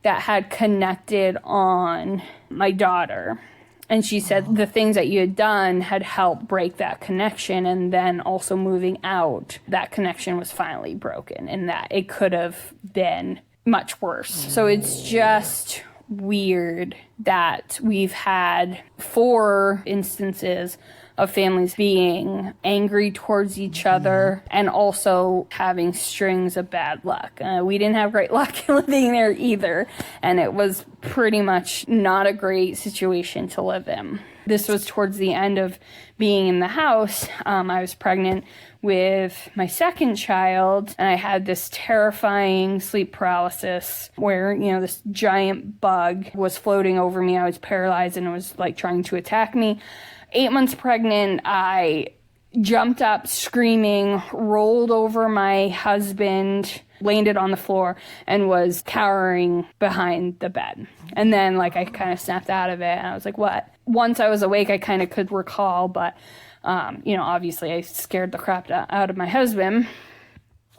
[SPEAKER 4] that had connected on my daughter. And she said the things that you had done had helped break that connection, and then also moving out, that connection was finally broken, and that it could have been much worse. So it's just weird that we've had 4 instances of families being angry towards each other and also having strings of bad luck. We didn't have great luck living there either, and it was pretty much not a great situation to live in. This was towards the end of being in the house. I was pregnant with my second child, and I had this terrifying sleep paralysis where, this giant bug was floating over me. I was paralyzed and it was like trying to attack me. 8 months pregnant, I jumped up screaming, rolled over my husband, landed on the floor, and was cowering behind the bed. And then, I kind of snapped out of it, and I was like, what? Once I was awake, I kind of could recall, but, obviously I scared the crap out of my husband.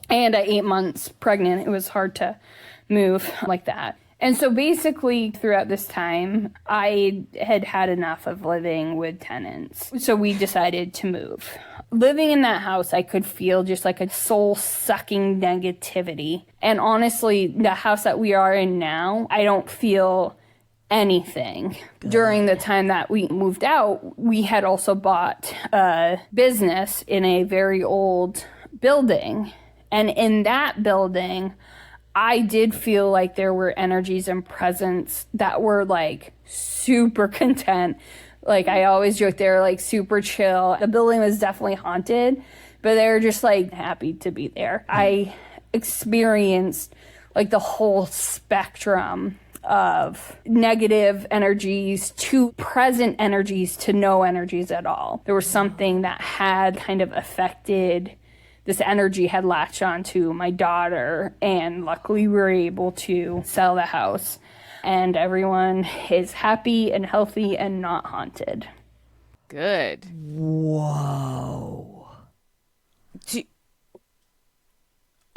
[SPEAKER 4] And at 8 months pregnant, it was hard to move like that. And so basically throughout this time, I had had enough of living with tenants. So we decided to move. Living in that house, I could feel just like a soul-sucking negativity. And honestly, the house that we are in now, I don't feel anything. Good. During the time that we moved out, we had also bought a business in a very old building. And in that building, I did feel like there were energies and presence that were super content. I always joke they were super chill. The building was definitely haunted, but they were just happy to be there. I experienced the whole spectrum of negative energies to present energies to no energies at all. There was something that had kind of affected. This energy had latched onto my daughter, and luckily we were able to sell the house. And everyone is happy and healthy and not haunted.
[SPEAKER 2] Good.
[SPEAKER 3] Whoa.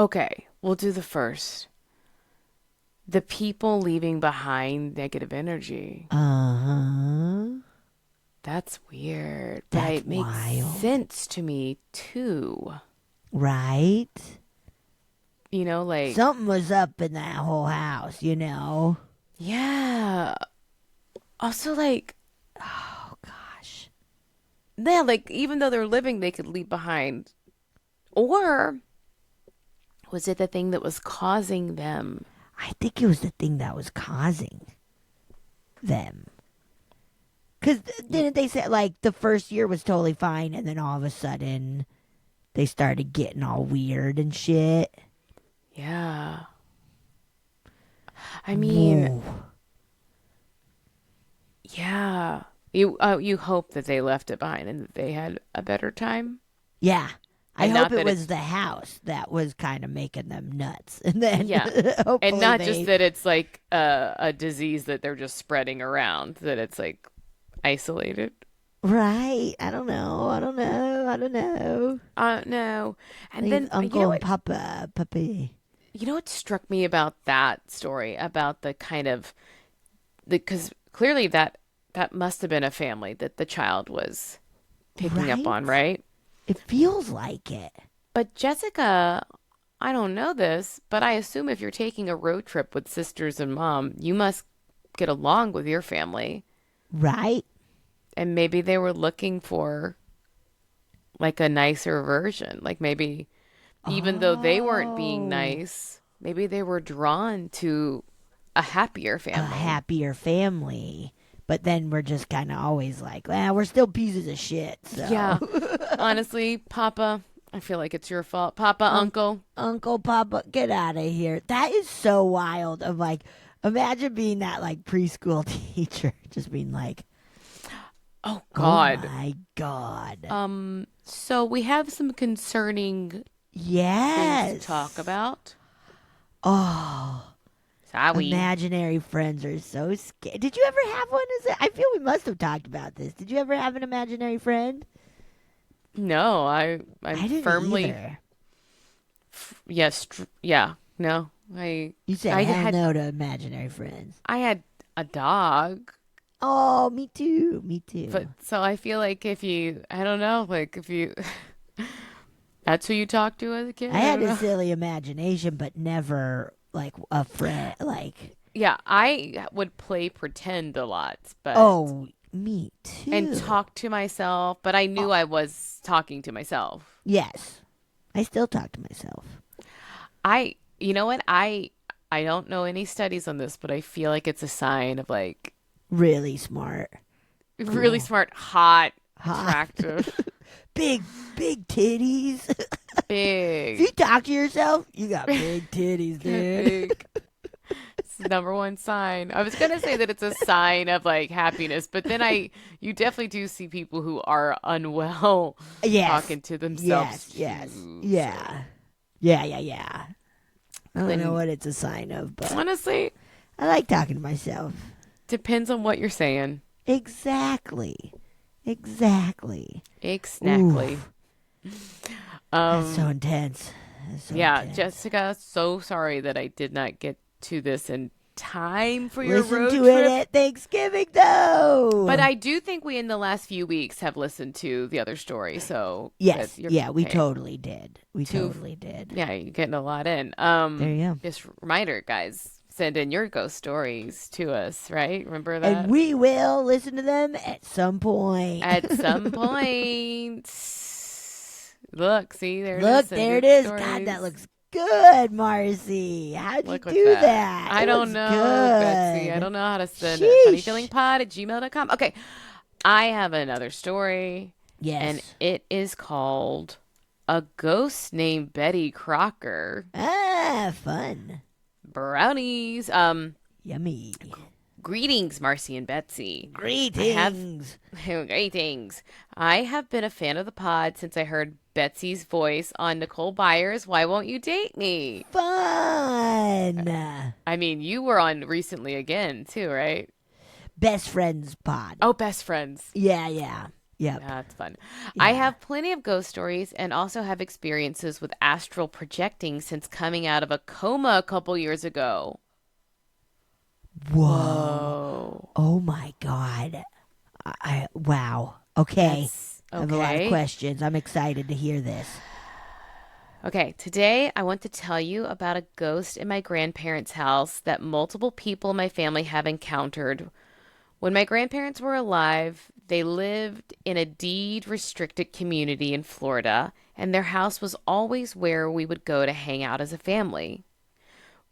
[SPEAKER 2] Okay, we'll do the first. The people leaving behind negative energy.
[SPEAKER 3] Uh-huh.
[SPEAKER 2] That's weird.
[SPEAKER 3] That's
[SPEAKER 2] but it makes
[SPEAKER 3] wild.
[SPEAKER 2] sense to me, too.
[SPEAKER 3] Right?
[SPEAKER 1] Something was up in that whole house,
[SPEAKER 2] Yeah. Also,
[SPEAKER 3] oh, gosh.
[SPEAKER 2] yeah, even though they're living, they could leave behind. Or was it the thing that was causing them?
[SPEAKER 3] I think it was the thing that was causing them. Because didn't they say, the first year was totally fine, and then all of a sudden they started getting all weird and shit?
[SPEAKER 2] Yeah. I mean,
[SPEAKER 3] Whoa.
[SPEAKER 2] yeah. You hope that they left it behind and that they had a better time.
[SPEAKER 3] Yeah. I
[SPEAKER 2] And
[SPEAKER 3] hope
[SPEAKER 2] not
[SPEAKER 3] it
[SPEAKER 2] that
[SPEAKER 3] was the house that was kind of making them nuts. And then,
[SPEAKER 2] Yeah.
[SPEAKER 3] hopefully
[SPEAKER 2] And not
[SPEAKER 3] they...
[SPEAKER 2] just that it's a disease that they're just spreading around, that it's isolated.
[SPEAKER 3] Right. I don't know.
[SPEAKER 2] No. And
[SPEAKER 3] These
[SPEAKER 2] then,
[SPEAKER 3] Uncle and Puppy.
[SPEAKER 2] You know what struck me about that story, about the kind of, because clearly that must have been a family that the child was picking up on, right?
[SPEAKER 3] It feels like it.
[SPEAKER 2] But Jessica, I don't know this, but I assume if you're taking a road trip with sisters and mom, you must get along with your family.
[SPEAKER 3] Right.
[SPEAKER 2] And maybe they were looking for a nicer version. Maybe even though they weren't being nice, maybe they were drawn to a happier family.
[SPEAKER 3] A happier family. But then we're just kind of always we're still pieces of shit. So.
[SPEAKER 2] Yeah. Honestly, Papa, I feel like it's your fault. Papa, Uncle.
[SPEAKER 3] Uncle, Papa, get out of here. That is so wild of imagine being that preschool teacher. Just being
[SPEAKER 2] oh, God.
[SPEAKER 3] Oh, my God.
[SPEAKER 2] So we have some concerning things
[SPEAKER 3] Yes.
[SPEAKER 2] to talk about.
[SPEAKER 3] Oh.
[SPEAKER 2] Sorry.
[SPEAKER 3] Imaginary friends are so scary. Did you ever have one? I feel we must have talked about this. Did you ever have an imaginary friend?
[SPEAKER 2] No,
[SPEAKER 3] I didn't
[SPEAKER 2] firmly.
[SPEAKER 3] either.
[SPEAKER 2] Yes. Yeah. No.
[SPEAKER 3] You said hell no to imaginary friends.
[SPEAKER 2] I had a dog.
[SPEAKER 3] Oh, me too. Me too.
[SPEAKER 2] But so I feel like if you, I don't know, if you, that's who you talked to as a kid.
[SPEAKER 3] I had
[SPEAKER 2] don't
[SPEAKER 3] a
[SPEAKER 2] know.
[SPEAKER 3] silly imagination, but never a friend.
[SPEAKER 2] Yeah, I would play pretend a lot, but
[SPEAKER 3] Oh, Me too.
[SPEAKER 2] and talk to myself, but I knew I was talking to myself.
[SPEAKER 3] Yes. I still talk to myself.
[SPEAKER 2] You know what? I don't know any studies on this, but I feel like it's a sign of like
[SPEAKER 3] Really smart.
[SPEAKER 2] really smart, hot,
[SPEAKER 3] Hot.
[SPEAKER 2] attractive,
[SPEAKER 3] Big titties. If you
[SPEAKER 2] big,
[SPEAKER 3] talk to yourself, you got big titties, dude.
[SPEAKER 2] big. It's the number one sign. I was gonna say that it's a sign of like happiness, but then you definitely do see people who are unwell
[SPEAKER 3] Yes.
[SPEAKER 2] talking to themselves.
[SPEAKER 3] Yes.
[SPEAKER 2] too.
[SPEAKER 3] Yeah. Yeah. I don't
[SPEAKER 2] Then-
[SPEAKER 3] know what it's a sign of, but
[SPEAKER 2] Honestly,
[SPEAKER 3] I like talking to myself.
[SPEAKER 2] depends on what you're saying.
[SPEAKER 3] Exactly.
[SPEAKER 2] Exactly.
[SPEAKER 3] That's so intense. That's so
[SPEAKER 2] Yeah,
[SPEAKER 3] intense.
[SPEAKER 2] Jessica, so sorry that I did not get to this in time for your
[SPEAKER 3] Listen
[SPEAKER 2] road
[SPEAKER 3] to
[SPEAKER 2] trip.
[SPEAKER 3] it at Thanksgiving, though.
[SPEAKER 2] But I do think we in the last few weeks have listened to the other story. So
[SPEAKER 3] Yes.
[SPEAKER 2] that you're-
[SPEAKER 3] Yeah, we
[SPEAKER 2] hey,
[SPEAKER 3] totally did. We
[SPEAKER 2] Two-
[SPEAKER 3] totally did.
[SPEAKER 2] Yeah, you're getting a lot in.
[SPEAKER 3] There you go.
[SPEAKER 2] Just reminder, guys, send in your ghost stories to us, right? Remember that?
[SPEAKER 3] And we will listen to them at some point.
[SPEAKER 2] At some point. Look, see, there it is.
[SPEAKER 3] Look,
[SPEAKER 2] Send
[SPEAKER 3] there
[SPEAKER 2] your
[SPEAKER 3] it is.
[SPEAKER 2] stories.
[SPEAKER 3] God, that looks good, Marcy. How'd
[SPEAKER 2] Look
[SPEAKER 3] you
[SPEAKER 2] at
[SPEAKER 3] do
[SPEAKER 2] that.
[SPEAKER 3] that?
[SPEAKER 2] I
[SPEAKER 3] It
[SPEAKER 2] don't
[SPEAKER 3] looks
[SPEAKER 2] know,
[SPEAKER 3] good.
[SPEAKER 2] Betsy. I don't know how to send it.
[SPEAKER 3] Sheesh.
[SPEAKER 2] funnyfeelingpod@gmail.com. Okay, I have another story,
[SPEAKER 3] Yes.
[SPEAKER 2] and it is called A Ghost Named Betty Crocker.
[SPEAKER 3] Fun.
[SPEAKER 2] Brownies.
[SPEAKER 3] Yummy.
[SPEAKER 2] Greetings, Marcy and Betsy.
[SPEAKER 3] Greetings.
[SPEAKER 2] Greetings. I have been a fan of the pod since I heard Betsy's voice on Nicole Byers' Why Won't You Date Me?
[SPEAKER 3] Fun.
[SPEAKER 2] I mean, you were on recently again, too, right?
[SPEAKER 3] Best friends pod.
[SPEAKER 2] Oh, Best Friends.
[SPEAKER 3] Yeah. Yep.
[SPEAKER 2] That's fun. I have plenty of ghost stories and also have experiences with astral projecting since coming out of a coma a couple years ago.
[SPEAKER 3] Whoa. Oh my God. Wow. Okay.
[SPEAKER 2] That's
[SPEAKER 3] I have a lot of
[SPEAKER 2] okay.
[SPEAKER 3] questions. I'm excited to hear this.
[SPEAKER 2] Okay, today I want to tell you about a ghost in my grandparents' house that multiple people in my family have encountered. When my grandparents were alive, they lived in a deed-restricted community in Florida, and their house was always where we would go to hang out as a family.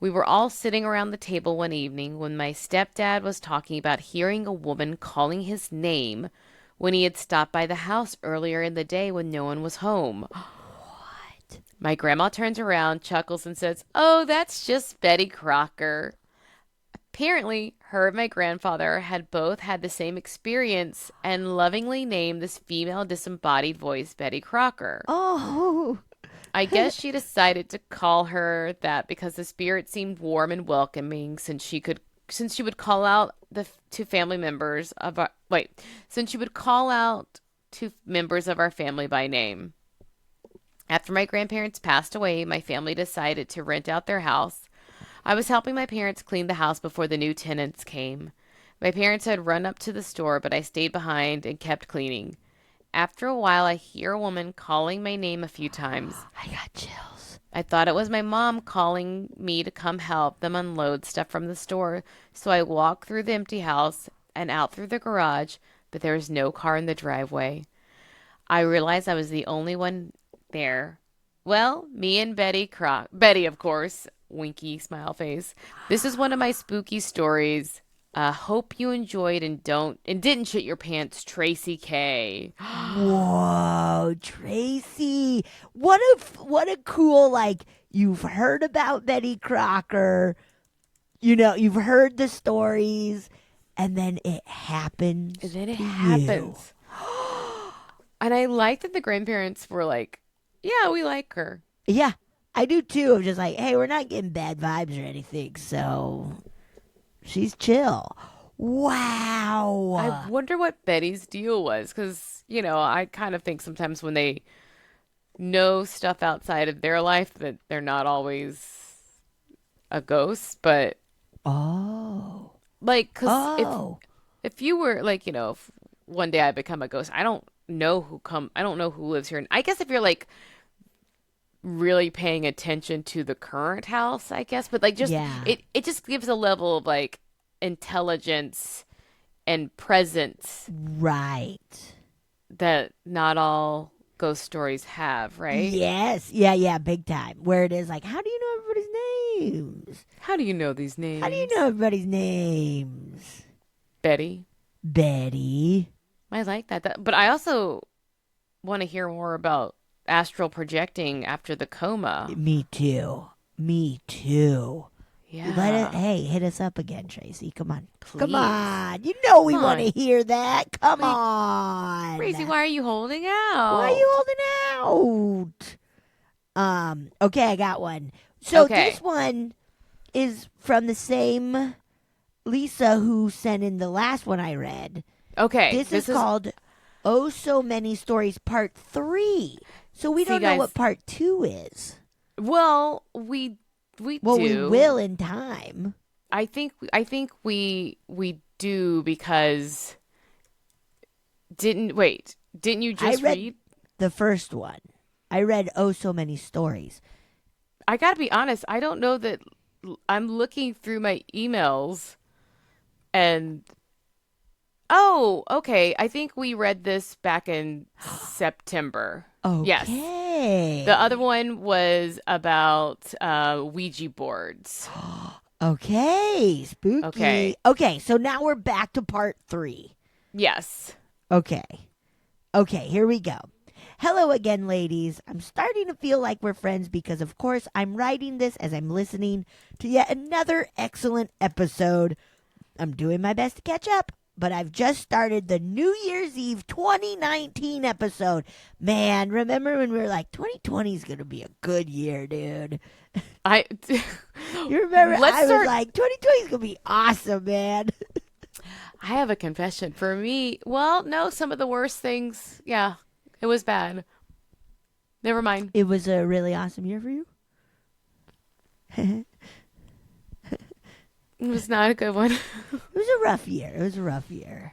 [SPEAKER 2] We were all sitting around the table one evening when my stepdad was talking about hearing a woman calling his name when he had stopped by the house earlier in the day when no one was home. What? My grandma turns around, chuckles, and says, "Oh, that's just Betty Crocker." Apparently, her and my grandfather had both had the same experience and lovingly named this female disembodied voice Betty Crocker.
[SPEAKER 3] Oh.
[SPEAKER 2] I guess she decided to call her that because the spirit seemed warm and welcoming since she would call out to family members of our since she would call out to members of our family by name. After my grandparents passed away, my family decided to rent out their house. I was helping my parents clean the house before the new tenants came. My parents had run up to the store, but I stayed behind and kept cleaning. After a while, I hear a woman calling my name a few times.
[SPEAKER 3] I got chills.
[SPEAKER 2] I thought it was my mom calling me to come help them unload stuff from the store, so I walked through the empty house and out through the garage, but there was no car in the driveway. I realized I was the only one there. Well, me and Betty, of course. Winky smile face. This is one of my spooky stories. Hope you enjoyed and didn't shit your pants, Tracy K.
[SPEAKER 3] Whoa, Tracy. What a cool, like, you've heard about Betty Crocker. You know, you've heard the stories, and then it happens.
[SPEAKER 2] And then it
[SPEAKER 3] to you.
[SPEAKER 2] happens. And I like that the grandparents were like, yeah, we like her.
[SPEAKER 3] Yeah, I do too. I'm just like, hey, we're not getting bad vibes or anything, so she's chill. Wow.
[SPEAKER 2] I wonder what Betty's deal was, because, I kind of think sometimes when they know stuff outside of their life that they're not always a ghost, but
[SPEAKER 3] Oh.
[SPEAKER 2] like, because
[SPEAKER 3] Oh.
[SPEAKER 2] if you were like, if one day I become a ghost, I don't know who lives here. And I guess if you're like really paying attention to the current house, I guess, but like just
[SPEAKER 3] Yeah.
[SPEAKER 2] it just gives a level of like intelligence and presence
[SPEAKER 3] Right.
[SPEAKER 2] that not all ghost stories have, right?
[SPEAKER 3] Yes. Yeah, big time. Where it is like, how do you know everybody's names?
[SPEAKER 2] How do you know these names?
[SPEAKER 3] How do you know everybody's names?
[SPEAKER 2] Betty?
[SPEAKER 3] Betty.
[SPEAKER 2] I like that. But I also want to hear more about astral projecting after the coma.
[SPEAKER 3] Me too.
[SPEAKER 2] Yeah.
[SPEAKER 3] Hey, hit us up again, Tracy. Come on.
[SPEAKER 2] Please.
[SPEAKER 3] Come on. You know we
[SPEAKER 2] Come
[SPEAKER 3] want to
[SPEAKER 2] on.
[SPEAKER 3] hear that. Come
[SPEAKER 2] Wait.
[SPEAKER 3] on.
[SPEAKER 2] Gracie, why are you holding out?
[SPEAKER 3] Why are you holding out? Okay, I got one. So
[SPEAKER 2] Okay.
[SPEAKER 3] this one is from the same Lisa who sent in the last one I read.
[SPEAKER 2] Okay.
[SPEAKER 3] This is called Oh So Many Stories Part 3. So we don't know
[SPEAKER 2] guys,
[SPEAKER 3] what Part 2 is.
[SPEAKER 2] Well, we do.
[SPEAKER 3] We will in time.
[SPEAKER 2] I think we do because didn't you just read?
[SPEAKER 3] The first one. I read Oh So Many Stories.
[SPEAKER 2] I got to be honest, I don't know that I'm looking through my emails and oh, okay. I think we read this back in September.
[SPEAKER 3] Okay.
[SPEAKER 2] Yes. The other one was about Ouija boards.
[SPEAKER 3] Okay. Spooky. Okay, so now we're back to Part 3.
[SPEAKER 2] Yes.
[SPEAKER 3] Okay, here we go. Hello again, ladies. I'm starting to feel like we're friends because, of course, I'm writing this as I'm listening to yet another excellent episode. I'm doing my best to catch up, but I've just started the New Year's Eve 2019 episode. Man, remember when we were like, 2020 is going to be a good year, dude? You remember? I was like, 2020 is going to be awesome, man.
[SPEAKER 2] I have a confession. For me, well, no, some of the worst things, yeah, it was bad. Never mind.
[SPEAKER 3] It was a really awesome year for you?
[SPEAKER 2] It was not a good one.
[SPEAKER 3] It was a rough year.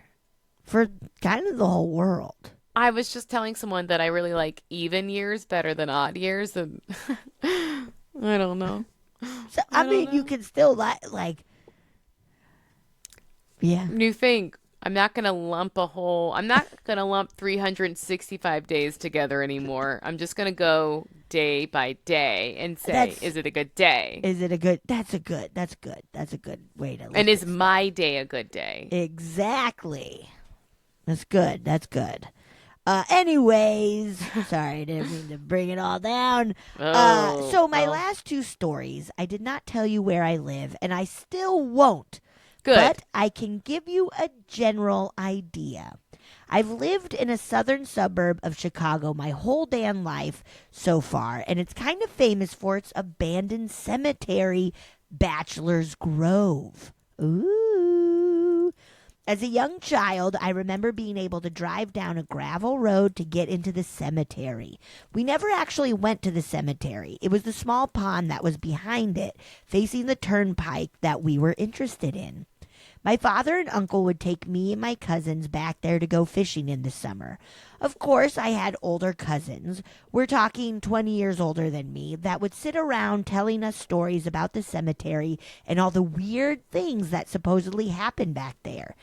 [SPEAKER 3] For kind of the whole world.
[SPEAKER 2] I was just telling someone that I really like even years better than odd years, and I don't know.
[SPEAKER 3] So, I mean, you can still like, yeah.
[SPEAKER 2] New thing. I'm not going to lump 365 days together anymore. I'm just going to go day by day and say, is it a good day?
[SPEAKER 3] That's a good way to look
[SPEAKER 2] And is
[SPEAKER 3] at
[SPEAKER 2] my day a good day?
[SPEAKER 3] Exactly. That's good. Anyways, sorry, I didn't mean to bring it all down. So my last two stories, I did not tell you where I live, and I still won't.
[SPEAKER 2] Good.
[SPEAKER 3] But I can give you a general idea. I've lived in a southern suburb of Chicago my whole damn life so far, and it's kind of famous for its abandoned cemetery, Bachelor's Grove. Ooh. As a young child, I remember being able to drive down a gravel road to get into the cemetery. We never actually went to the cemetery. It was the small pond that was behind it, facing the turnpike, that we were interested in. My father and uncle would take me and my cousins back there to go fishing in the summer. Of course, I had older cousins, we're talking 20 years older than me, that would sit around telling us stories about the cemetery and all the weird things that supposedly happened back there.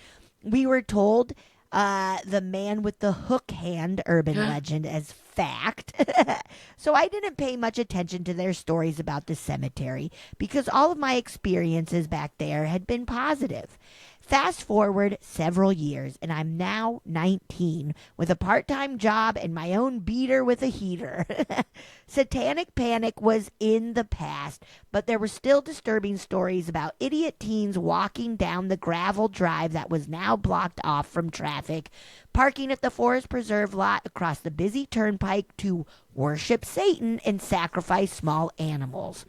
[SPEAKER 3] We were told the man with the hook hand urban legend as fact. So I didn't pay much attention to their stories about the cemetery because all of my experiences back there had been positive. Fast forward several years, and I'm now 19 with a part-time job and my own beater with a heater. Satanic panic was in the past, but there were still disturbing stories about idiot teens walking down the gravel drive that was now blocked off from traffic, parking at the Forest Preserve lot across the busy turnpike to worship Satan and sacrifice small animals.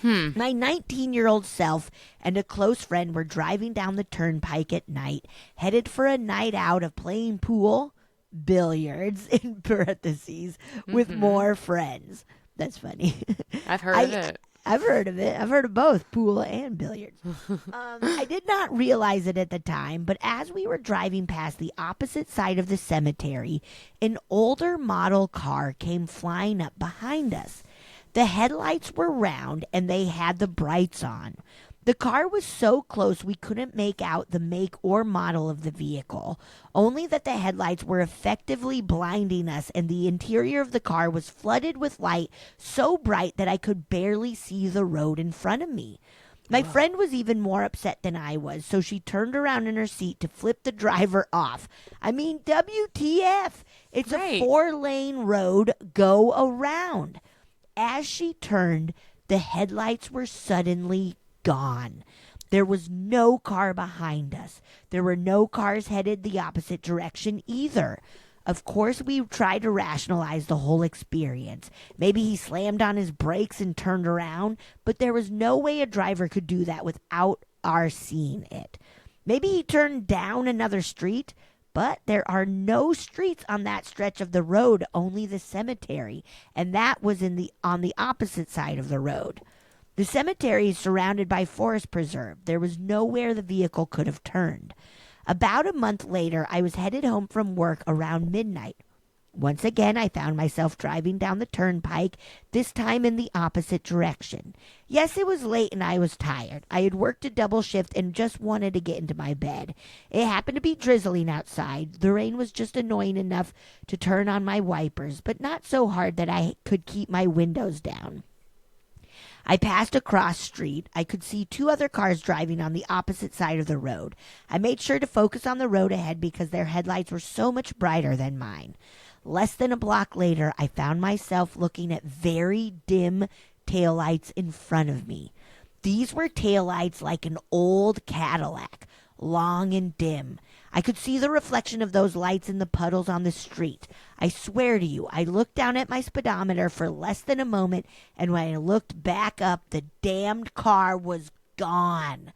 [SPEAKER 3] My 19-year-old self and a close friend were driving down the turnpike at night, headed for a night out of playing pool, billiards, in parentheses, with more friends. That's funny.
[SPEAKER 2] I've heard of it.
[SPEAKER 3] I've heard of it. I've heard of both, pool and billiards. I did not realize it at the time, but as we were driving past the opposite side of the cemetery, an older model car came flying up behind us. The headlights were round and they had the brights on. The car was so close we couldn't make out the make or model of the vehicle, only that the headlights were effectively blinding us and the interior of the car was flooded with light so bright that I could barely see the road in front of me. My friend was even more upset than I was, so she turned around in her seat to flip the driver off. I mean, WTF? It's a
[SPEAKER 2] Right.
[SPEAKER 3] 4-lane road, go around. As she turned, the headlights were suddenly gone. There was no car behind us. There were no cars headed the opposite direction either. Of course, we tried to rationalize the whole experience. Maybe he slammed on his brakes and turned around, but there was no way a driver could do that without our seeing it. Maybe he turned down another street, but there are no streets on that stretch of the road, only the cemetery, and that was on the opposite side of the road. The cemetery is surrounded by forest preserve. There was nowhere the vehicle could have turned. About a month later, I was headed home from work around midnight. Once again, I found myself driving down the turnpike, this time in the opposite direction. Yes, it was late and I was tired. I had worked a double shift and just wanted to get into my bed. It happened to be drizzling outside. The rain was just annoying enough to turn on my wipers, but not so hard that I could keep my windows down. I passed a cross street. I could see 2 other cars driving on the opposite side of the road. I made sure to focus on the road ahead because their headlights were so much brighter than mine. Less than a block later, I found myself looking at very dim taillights in front of me. These were taillights like an old Cadillac, long and dim. I could see the reflection of those lights in the puddles on the street. I swear to you, I looked down at my speedometer for less than a moment, and when I looked back up, the damned car was gone.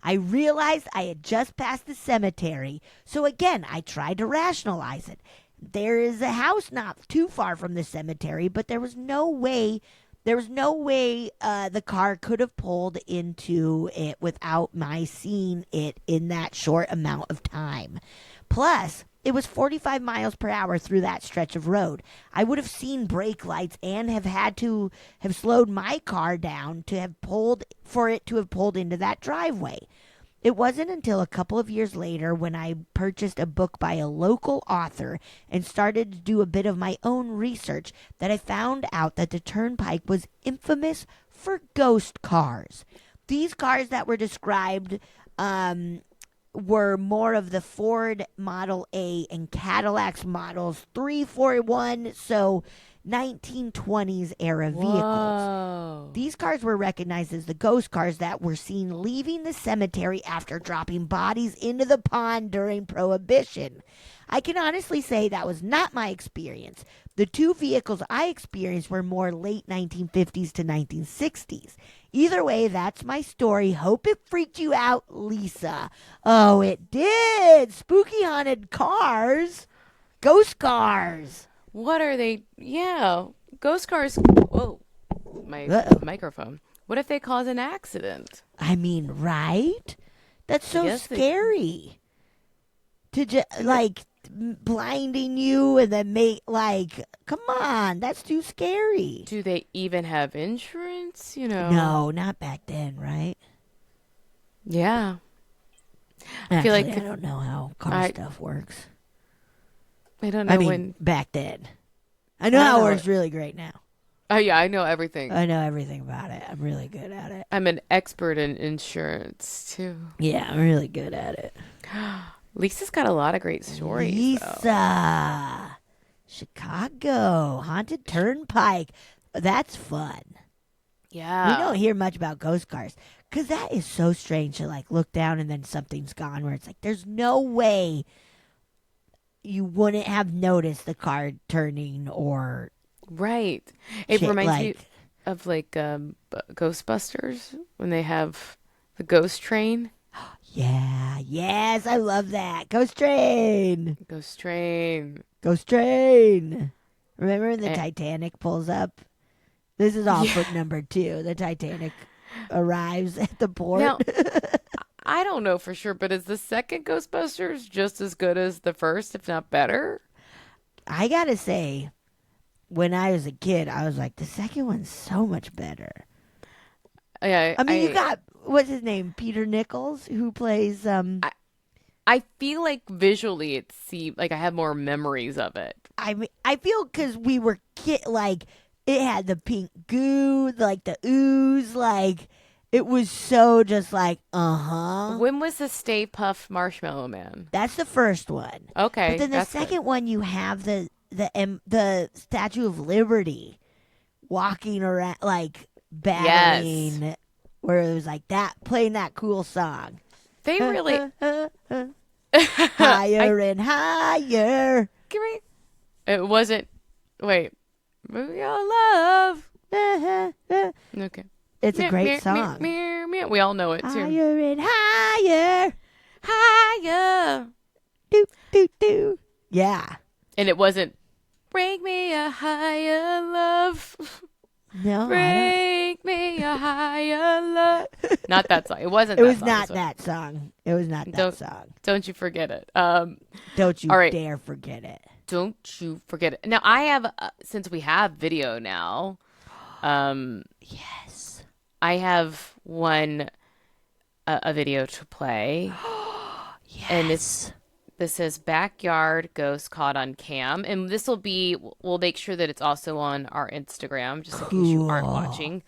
[SPEAKER 3] I realized I had just passed the cemetery, so again I tried to rationalize it. There is a house not too far from the cemetery, but there was no way the car could have pulled into it without my seeing it in that short amount of time. Plus, it was 45 miles per hour through that stretch of road. I would have seen brake lights and have had to have slowed my car down to have pulled into that driveway. It wasn't until a couple of years later when I purchased a book by a local author and started to do a bit of my own research that I found out that the turnpike was infamous for ghost cars. These cars that were described were more of the Ford Model A and Cadillac's Models 341, so 1920s era vehicles.
[SPEAKER 2] Whoa.
[SPEAKER 3] These cars were recognized as the ghost cars that were seen leaving the cemetery after dropping bodies into the pond during Prohibition. I can honestly say that was not my experience. The 2 vehicles I experienced were more late 1950s to 1960s. Either way, that's my story. Hope it freaked you out, Lisa. Oh, it did. Spooky haunted cars. Ghost cars.
[SPEAKER 2] What are they? Yeah, ghost cars. Whoa, my
[SPEAKER 3] Uh-oh.
[SPEAKER 2] microphone. What if they cause an accident?
[SPEAKER 3] I mean, right? That's so
[SPEAKER 2] Yes, they-
[SPEAKER 3] scary. To just, like, blinding you and then come on, that's too scary.
[SPEAKER 2] Do they even have insurance? You know?
[SPEAKER 3] No, not back then, right?
[SPEAKER 2] Yeah.
[SPEAKER 3] I
[SPEAKER 2] feel like
[SPEAKER 3] I
[SPEAKER 2] if-
[SPEAKER 3] don't know how car
[SPEAKER 2] I-
[SPEAKER 3] stuff works.
[SPEAKER 2] I don't know
[SPEAKER 3] I mean,
[SPEAKER 2] when.
[SPEAKER 3] back then. I know
[SPEAKER 2] I
[SPEAKER 3] how
[SPEAKER 2] don't
[SPEAKER 3] it
[SPEAKER 2] know
[SPEAKER 3] works really great now.
[SPEAKER 2] Oh yeah, I know everything.
[SPEAKER 3] I know everything about it. I'm really good at it.
[SPEAKER 2] I'm an expert in insurance too.
[SPEAKER 3] Yeah, I'm really good at it.
[SPEAKER 2] Lisa's got a lot of great stories. though.
[SPEAKER 3] Lisa. Chicago. Haunted Turnpike. That's fun.
[SPEAKER 2] Yeah.
[SPEAKER 3] We don't hear much about ghost cars because that is so strange to like look down and then something's gone where it's like there's no way you wouldn't have noticed the car turning or
[SPEAKER 2] Right. It
[SPEAKER 3] shit,
[SPEAKER 2] reminds me
[SPEAKER 3] like-
[SPEAKER 2] of like Ghostbusters when they have the ghost train.
[SPEAKER 3] yeah, yes, I love that. Ghost train.
[SPEAKER 2] Ghost train.
[SPEAKER 3] Ghost train. Remember when the
[SPEAKER 2] Eh.
[SPEAKER 3] Titanic pulls up? This is all
[SPEAKER 2] Yeah.
[SPEAKER 3] foot number 2. The Titanic arrives at the port.
[SPEAKER 2] Now, I don't know for sure, but is the second Ghostbusters just as good as the first, if not better?
[SPEAKER 3] I gotta say, when I was a kid, I was like, the second one's so much better.
[SPEAKER 2] Yeah,
[SPEAKER 3] I mean, you got what's his name? Peter Nichols, who plays
[SPEAKER 2] I feel like visually it seemed like I have more memories of it.
[SPEAKER 3] I mean, I feel because we were like it had the pink goo, like the ooze, like it was so just like
[SPEAKER 2] When was the Stay Puft Marshmallow Man?
[SPEAKER 3] That's the first one.
[SPEAKER 2] Okay,
[SPEAKER 3] but then the
[SPEAKER 2] that's
[SPEAKER 3] second
[SPEAKER 2] good.
[SPEAKER 3] one you have the Statue of Liberty walking around like battling, where it was like that playing that cool song.
[SPEAKER 2] They really
[SPEAKER 3] Higher and higher.
[SPEAKER 2] Give me. It wasn't. Wait. Moving Your Love. Okay.
[SPEAKER 3] It's a great song.
[SPEAKER 2] We all know it too.
[SPEAKER 3] Higher and higher.
[SPEAKER 2] Higher.
[SPEAKER 3] Do, do, do. Yeah.
[SPEAKER 2] And it wasn't. Bring me a higher love.
[SPEAKER 3] No.
[SPEAKER 2] Bring me a higher love. Not that song. It wasn't.
[SPEAKER 3] It
[SPEAKER 2] that
[SPEAKER 3] was
[SPEAKER 2] song,
[SPEAKER 3] not
[SPEAKER 2] so
[SPEAKER 3] that song. It was not that song.
[SPEAKER 2] Don't you forget it.
[SPEAKER 3] Don't you
[SPEAKER 2] all right.
[SPEAKER 3] dare forget it.
[SPEAKER 2] Don't you forget it. Now I have, since we have video now.
[SPEAKER 3] Yes.
[SPEAKER 2] I have a video to play.
[SPEAKER 3] Yes.
[SPEAKER 2] And this says backyard ghost caught on cam, and this will be. We'll make sure that it's also on our Instagram, just in case you aren't watching.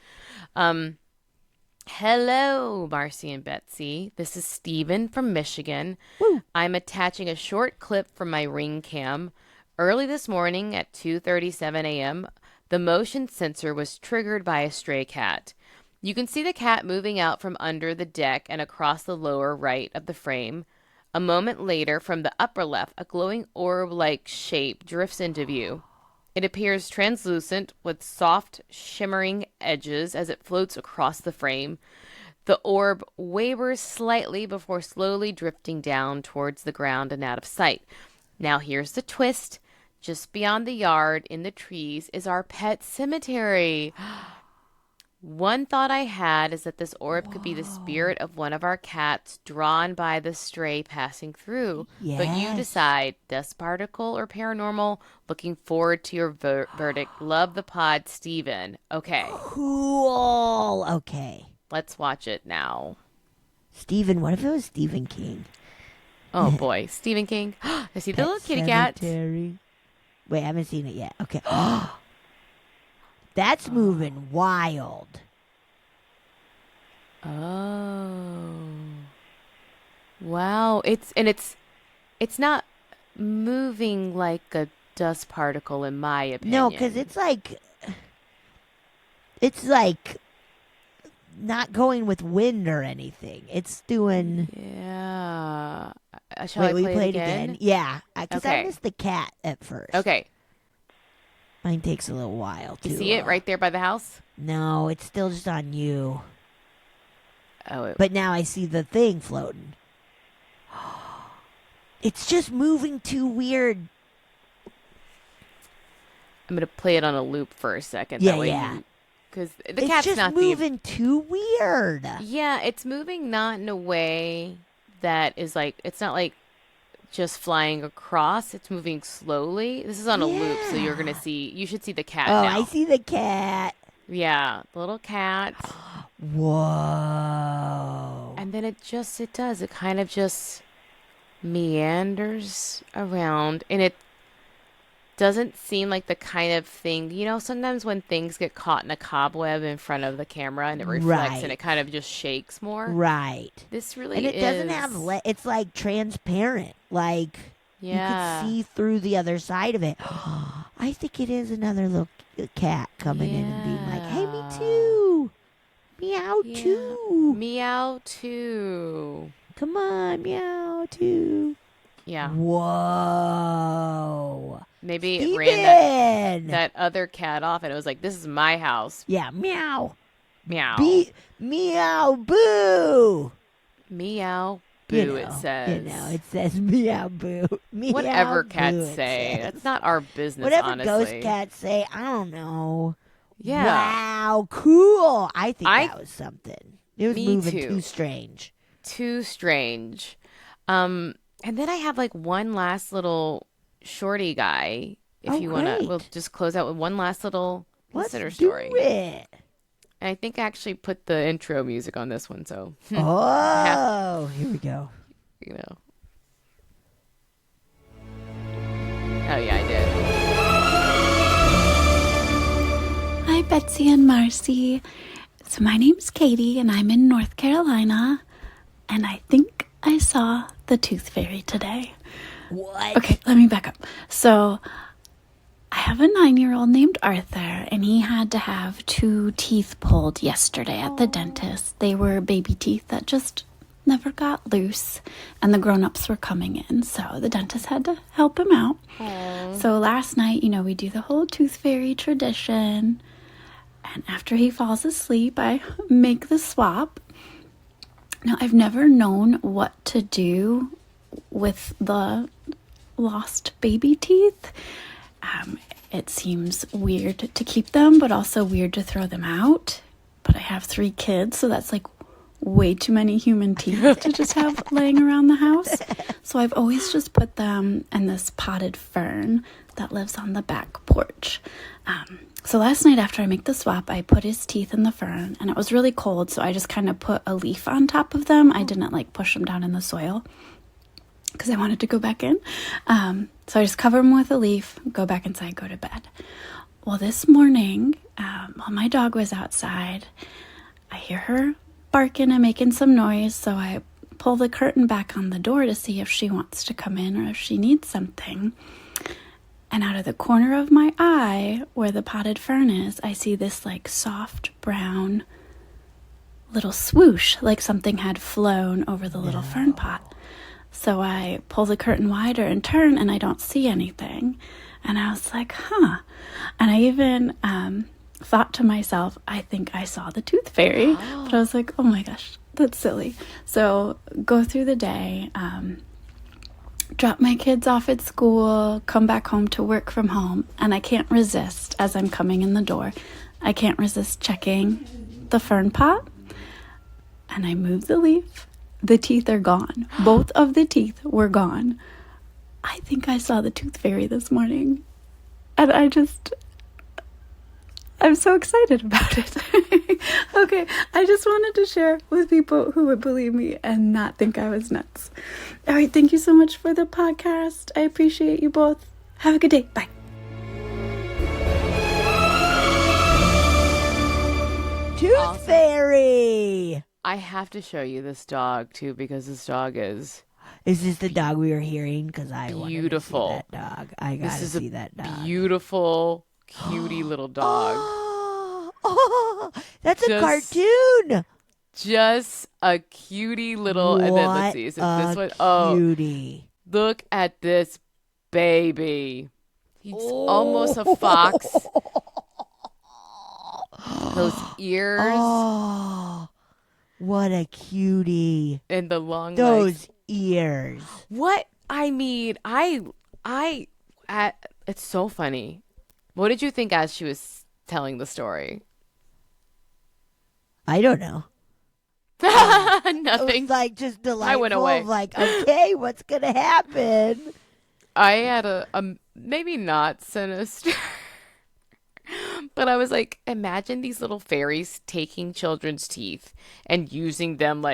[SPEAKER 2] Hello, Marcy and Betsy. This is Steven from Michigan.
[SPEAKER 3] Woo.
[SPEAKER 2] I'm attaching a short clip from my Ring cam. Early this morning at 2:37 a.m., the motion sensor was triggered by a stray cat. You can see the cat moving out from under the deck and across the lower right of the frame. A moment later, from the upper left, a glowing orb-like shape drifts into view. It appears translucent with soft, shimmering edges as it floats across the frame. The orb wavers slightly before slowly drifting down towards the ground and out of sight. Now here's the twist. Just beyond the yard, in the trees, is our pet cemetery. One thought I had is that this orb could be the spirit of one of our cats drawn by the stray passing through.
[SPEAKER 3] Yes.
[SPEAKER 2] But you decide, dust particle or paranormal. Looking forward to your verdict. Love the pod, Steven. Okay.
[SPEAKER 3] Cool. Okay.
[SPEAKER 2] Let's watch it now.
[SPEAKER 3] Steven, what if it was Stephen King?
[SPEAKER 2] Oh, boy. Stephen King. I see the
[SPEAKER 3] Pet
[SPEAKER 2] little kitty cat.
[SPEAKER 3] Cemetery. Wait, I haven't seen it yet. Okay. That's moving wild.
[SPEAKER 2] Oh. Wow. It's not moving like a dust particle in my opinion.
[SPEAKER 3] No, because it's like not going with wind or anything. It's doing.
[SPEAKER 2] Yeah. Shall I
[SPEAKER 3] Wait, we
[SPEAKER 2] play
[SPEAKER 3] played
[SPEAKER 2] it again?
[SPEAKER 3] Yeah, because I
[SPEAKER 2] Okay.
[SPEAKER 3] missed the cat at first.
[SPEAKER 2] Okay.
[SPEAKER 3] Mine takes a little while too.
[SPEAKER 2] You see it right there by the house?
[SPEAKER 3] No, it's still just on you.
[SPEAKER 2] Oh,
[SPEAKER 3] But now I see the thing floating. It's just moving too weird.
[SPEAKER 2] I'm gonna play it on a loop for a second.
[SPEAKER 3] Yeah,
[SPEAKER 2] that way
[SPEAKER 3] yeah.
[SPEAKER 2] Because the
[SPEAKER 3] It's
[SPEAKER 2] cat's
[SPEAKER 3] just
[SPEAKER 2] not
[SPEAKER 3] moving too weird.
[SPEAKER 2] Yeah, it's moving not in a way that is like, it's not like just flying across. It's moving slowly. This is on a loop, so you should see the cat
[SPEAKER 3] Oh,
[SPEAKER 2] now.
[SPEAKER 3] I see the cat.
[SPEAKER 2] Yeah, the little cat.
[SPEAKER 3] Whoa.
[SPEAKER 2] And then it does. It kind of just meanders around, and it doesn't seem like the kind of thing, sometimes when things get caught in a cobweb in front of the camera and it reflects
[SPEAKER 3] Right.
[SPEAKER 2] and it kind of just shakes more.
[SPEAKER 3] Right.
[SPEAKER 2] This really
[SPEAKER 3] And it
[SPEAKER 2] is.
[SPEAKER 3] doesn't have it's like transparent. Like
[SPEAKER 2] Yeah.
[SPEAKER 3] you can see through the other side of it. I think it is another little cat coming in and being like, "Hey, me too. Meow
[SPEAKER 2] Yeah.
[SPEAKER 3] too.
[SPEAKER 2] Meow too.
[SPEAKER 3] Come on, meow too."
[SPEAKER 2] Yeah.
[SPEAKER 3] Whoa.
[SPEAKER 2] Maybe it ran
[SPEAKER 3] Steven!
[SPEAKER 2] that other cat off and it was like, this is my house.
[SPEAKER 3] Yeah, meow.
[SPEAKER 2] Meow.
[SPEAKER 3] Meow boo.
[SPEAKER 2] Meow. Boo, it says.
[SPEAKER 3] It says meow boo. Meow
[SPEAKER 2] Whatever
[SPEAKER 3] boo,
[SPEAKER 2] cats
[SPEAKER 3] it
[SPEAKER 2] say.
[SPEAKER 3] says.
[SPEAKER 2] That's not our business,
[SPEAKER 3] Whatever
[SPEAKER 2] honestly.
[SPEAKER 3] ghost cats say, I don't know.
[SPEAKER 2] Yeah.
[SPEAKER 3] Wow, cool. I think
[SPEAKER 2] I-
[SPEAKER 3] that was something. It was
[SPEAKER 2] Me
[SPEAKER 3] moving
[SPEAKER 2] too.
[SPEAKER 3] too strange.
[SPEAKER 2] Too strange. And then I have like one last little shorty guy. If
[SPEAKER 3] Oh,
[SPEAKER 2] you want to,
[SPEAKER 3] great.
[SPEAKER 2] we'll just close out with one last little
[SPEAKER 3] Let's
[SPEAKER 2] listener
[SPEAKER 3] do
[SPEAKER 2] story.
[SPEAKER 3] it.
[SPEAKER 2] And I think I actually put the intro music on this one, so
[SPEAKER 3] Oh, here we go.
[SPEAKER 2] you know. Oh yeah, I did.
[SPEAKER 5] Hi, Betsy and Marcy. So my name's Katie, and I'm in North Carolina, and I think I saw the Tooth Fairy today.
[SPEAKER 3] What?
[SPEAKER 5] Okay, let me back up. So I have a 9-year-old named Arthur, and he had to have 2 teeth pulled yesterday at the dentist. They were baby teeth that just never got loose, and the grown-ups were coming in, so the dentist had to help him out. So last night, we do the whole Tooth Fairy tradition, and after he falls asleep, I make the swap. Now, I've never known what to do with the lost baby teeth. It seems weird to keep them, but also weird to throw them out. But I have 3 kids, so that's like way too many human teeth to just have laying around the house. So I've always just put them in this potted fern that lives on the back porch. So last night after I make the swap, I put his teeth in the fern, and it was really cold, so I just kind of put a leaf on top of them. I didn't push them down in the soil because I wanted to go back in. So I just cover them with a leaf, go back inside, go to bed. Well, this morning, while my dog was outside, I hear her barking and making some noise, so I pull the curtain back on the door to see if she wants to come in or if she needs something. And out of the corner of my eye, where the potted fern is, I see this soft brown little swoosh, like something had flown over the little fern pot. So I pull the curtain wider and turn, and I don't see anything. And I was like, huh. And I even thought to myself, I think I saw the Tooth Fairy. But I was like, oh my gosh, that's silly. So go through the day, drop my kids off at school, come back home to work from home, and I can't resist, as I'm coming in the door, I can't resist checking the fern pot, and I move the leaf. The teeth are gone. Both of the teeth were gone. I think I saw the Tooth Fairy this morning, and I'm so excited about it. Okay, I just wanted to share with people who would believe me and not think I was nuts. All right, thank you so much for the podcast. I appreciate you both. Have a good day. Bye.
[SPEAKER 3] Tooth Fairy!
[SPEAKER 2] I have to show you this dog too because this dog is
[SPEAKER 3] Is this the dog we were hearing? Because I wanted to see
[SPEAKER 2] beautiful.
[SPEAKER 3] that dog. I gotta see that dog.
[SPEAKER 2] Beautiful, cutie little dog.
[SPEAKER 3] Oh, that's a
[SPEAKER 2] Just-
[SPEAKER 3] cartoon.
[SPEAKER 2] Just a cutie little. And then let's see, is it this one? Oh,
[SPEAKER 3] Cutie.
[SPEAKER 2] look at this baby. He's almost a fox. Those ears
[SPEAKER 3] Oh, what a cutie.
[SPEAKER 2] and the long legs.
[SPEAKER 3] Those ears.
[SPEAKER 2] What I mean, it's so funny. What did you think as she was telling the story?
[SPEAKER 3] I don't know. It
[SPEAKER 2] Nothing.
[SPEAKER 3] was just delightful.
[SPEAKER 2] went away.
[SPEAKER 3] Of okay, what's going to happen?
[SPEAKER 2] I had a maybe not sinister, but I was like, imagine these little fairies taking children's teeth and using them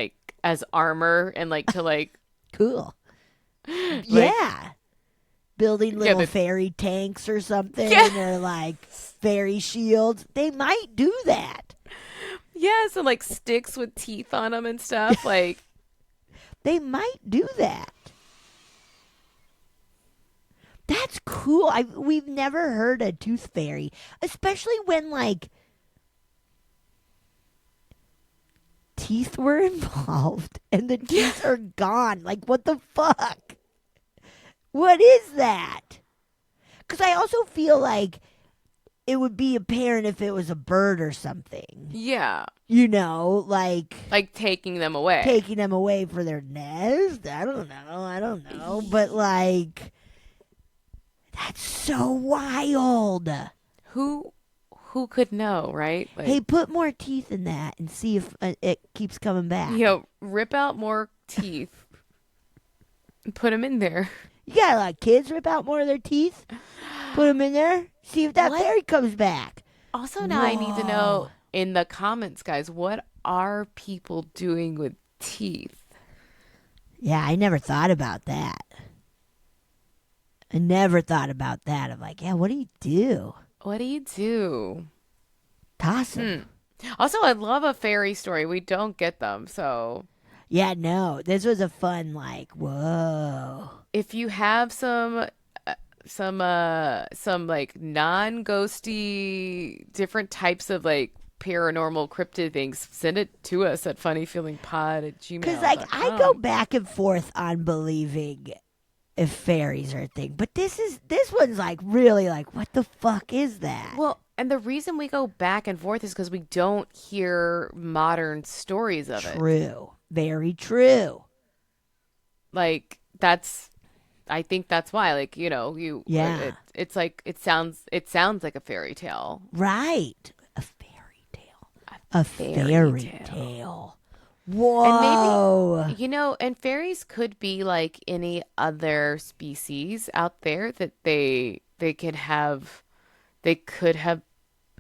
[SPEAKER 2] as armor and to
[SPEAKER 3] Cool. Yeah. Building little fairy tanks or something, or fairy shields. They might do that.
[SPEAKER 2] yeah, so sticks with teeth on them and stuff.
[SPEAKER 3] They might do that. That's cool. We've never heard a tooth fairy, especially when teeth were involved and the teeth are gone. What the fuck? What is that? Because I also feel it would be apparent if it was a bird or something.
[SPEAKER 2] Yeah,
[SPEAKER 3] Taking
[SPEAKER 2] them away.
[SPEAKER 3] taking them away for their nest. I don't know. But that's so wild.
[SPEAKER 2] Who could know, right?
[SPEAKER 3] Hey, put more teeth in that and see if it keeps coming back.
[SPEAKER 2] Rip out more teeth and put them in there.
[SPEAKER 3] You gotta kids rip out more of their teeth, put them in there, see if that
[SPEAKER 2] What?
[SPEAKER 3] fairy comes back.
[SPEAKER 2] Also, now I need to know in the comments, guys, what are people doing with teeth?
[SPEAKER 3] Yeah, I never thought about that. I never thought about that. I'm like, yeah, what do you do?
[SPEAKER 2] What do you do?
[SPEAKER 3] Toss them.
[SPEAKER 2] Also, I love a fairy story. We don't get them, so
[SPEAKER 3] Yeah, no, this was a fun, like, whoa.
[SPEAKER 2] if you have some like non-ghosty different types of like paranormal cryptid things, send it to us at funnyfeelingpod@gmail.com.
[SPEAKER 3] Because, like, I go back and forth on believing if fairies are a thing. But this one's, like, really, like, what the fuck is that?
[SPEAKER 2] Well, and the reason we go back and forth is because we don't hear modern stories of it.
[SPEAKER 3] True. Very true.
[SPEAKER 2] Like I think that's why, like,
[SPEAKER 3] Yeah.
[SPEAKER 2] it's like it sounds like a fairy tale.
[SPEAKER 3] Right. A fairy tale. A
[SPEAKER 2] fairy
[SPEAKER 3] fairy
[SPEAKER 2] tale.
[SPEAKER 3] tale. Whoa.
[SPEAKER 2] And maybe, and fairies could be like any other species out there that they could have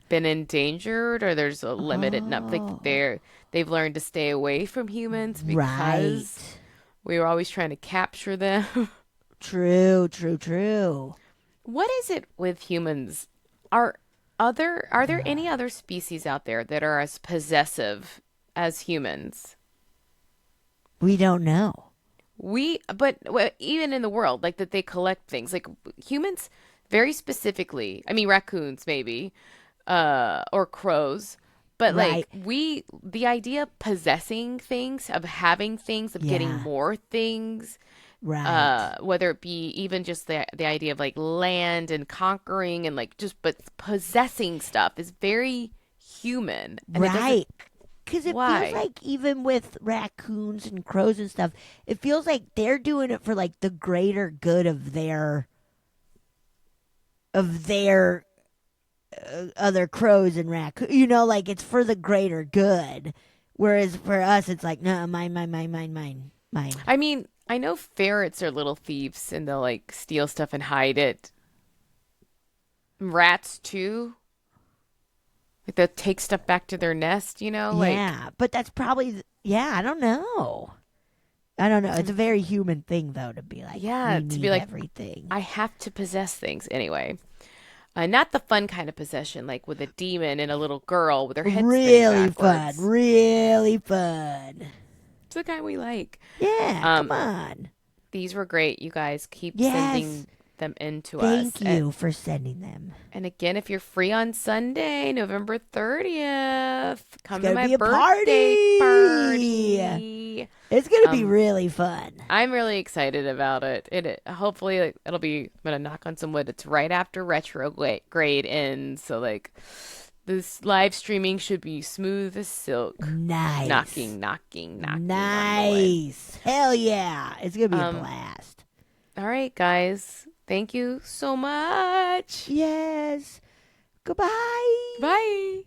[SPEAKER 2] been endangered, or there's a limited number. Like they've learned to stay away from humans because
[SPEAKER 3] Right.
[SPEAKER 2] we were always trying to capture them.
[SPEAKER 3] True, true, true.
[SPEAKER 2] What is it with humans? Are there any other species out there that are as possessive as humans?
[SPEAKER 3] We don't know.
[SPEAKER 2] But even in the world, like that they collect things. Like humans, very specifically. I mean, raccoons maybe, or crows. But
[SPEAKER 3] Right.
[SPEAKER 2] like the idea of possessing things, of having things, of getting
[SPEAKER 3] Yeah.
[SPEAKER 2] more things.
[SPEAKER 3] Right.
[SPEAKER 2] Whether it be even just the idea of like land and conquering and like but possessing stuff is very human. And it doesn't-
[SPEAKER 3] Right. Because it
[SPEAKER 2] Why?
[SPEAKER 3] feels like even with raccoons and crows and stuff, it feels like they're doing it for like the greater good of their other crows and raccoons. Like it's for the greater good. Whereas for us, it's like, no, mine.
[SPEAKER 2] I mean, I know ferrets are little thieves and they'll like steal stuff and hide it. Rats too. Like they'll take stuff back to their nest, Like
[SPEAKER 3] Yeah, but that's probably, I don't know. It's a very human thing, though, to be like,
[SPEAKER 2] Yeah,
[SPEAKER 3] we
[SPEAKER 2] to be
[SPEAKER 3] need
[SPEAKER 2] like,
[SPEAKER 3] everything.
[SPEAKER 2] I have to possess things anyway. Not the fun kind of possession, like with a demon and a little girl with her head spinning
[SPEAKER 3] Really fun.
[SPEAKER 2] backwards.
[SPEAKER 3] Really fun.
[SPEAKER 2] It's the kind we like.
[SPEAKER 3] Yeah,
[SPEAKER 2] Um,
[SPEAKER 3] come on.
[SPEAKER 2] These were great. You guys keep
[SPEAKER 3] Yes.
[SPEAKER 2] sending them in to us.
[SPEAKER 3] Thank you for sending them.
[SPEAKER 2] And again, if you're free on Sunday, November 30th, come to
[SPEAKER 3] gonna
[SPEAKER 2] my
[SPEAKER 3] be a
[SPEAKER 2] birthday
[SPEAKER 3] party.
[SPEAKER 2] party.
[SPEAKER 3] It's going to be really fun.
[SPEAKER 2] I'm really excited about it. Hopefully it'll be, I'm going to knock on some wood. It's right after retrograde ends. So like this live streaming should be smooth as silk.
[SPEAKER 3] Nice.
[SPEAKER 2] Knocking on the wood.
[SPEAKER 3] Nice. Hell yeah. It's going to be a blast.
[SPEAKER 2] All right, guys. Thank you so much.
[SPEAKER 3] Yes. Goodbye.
[SPEAKER 2] Bye.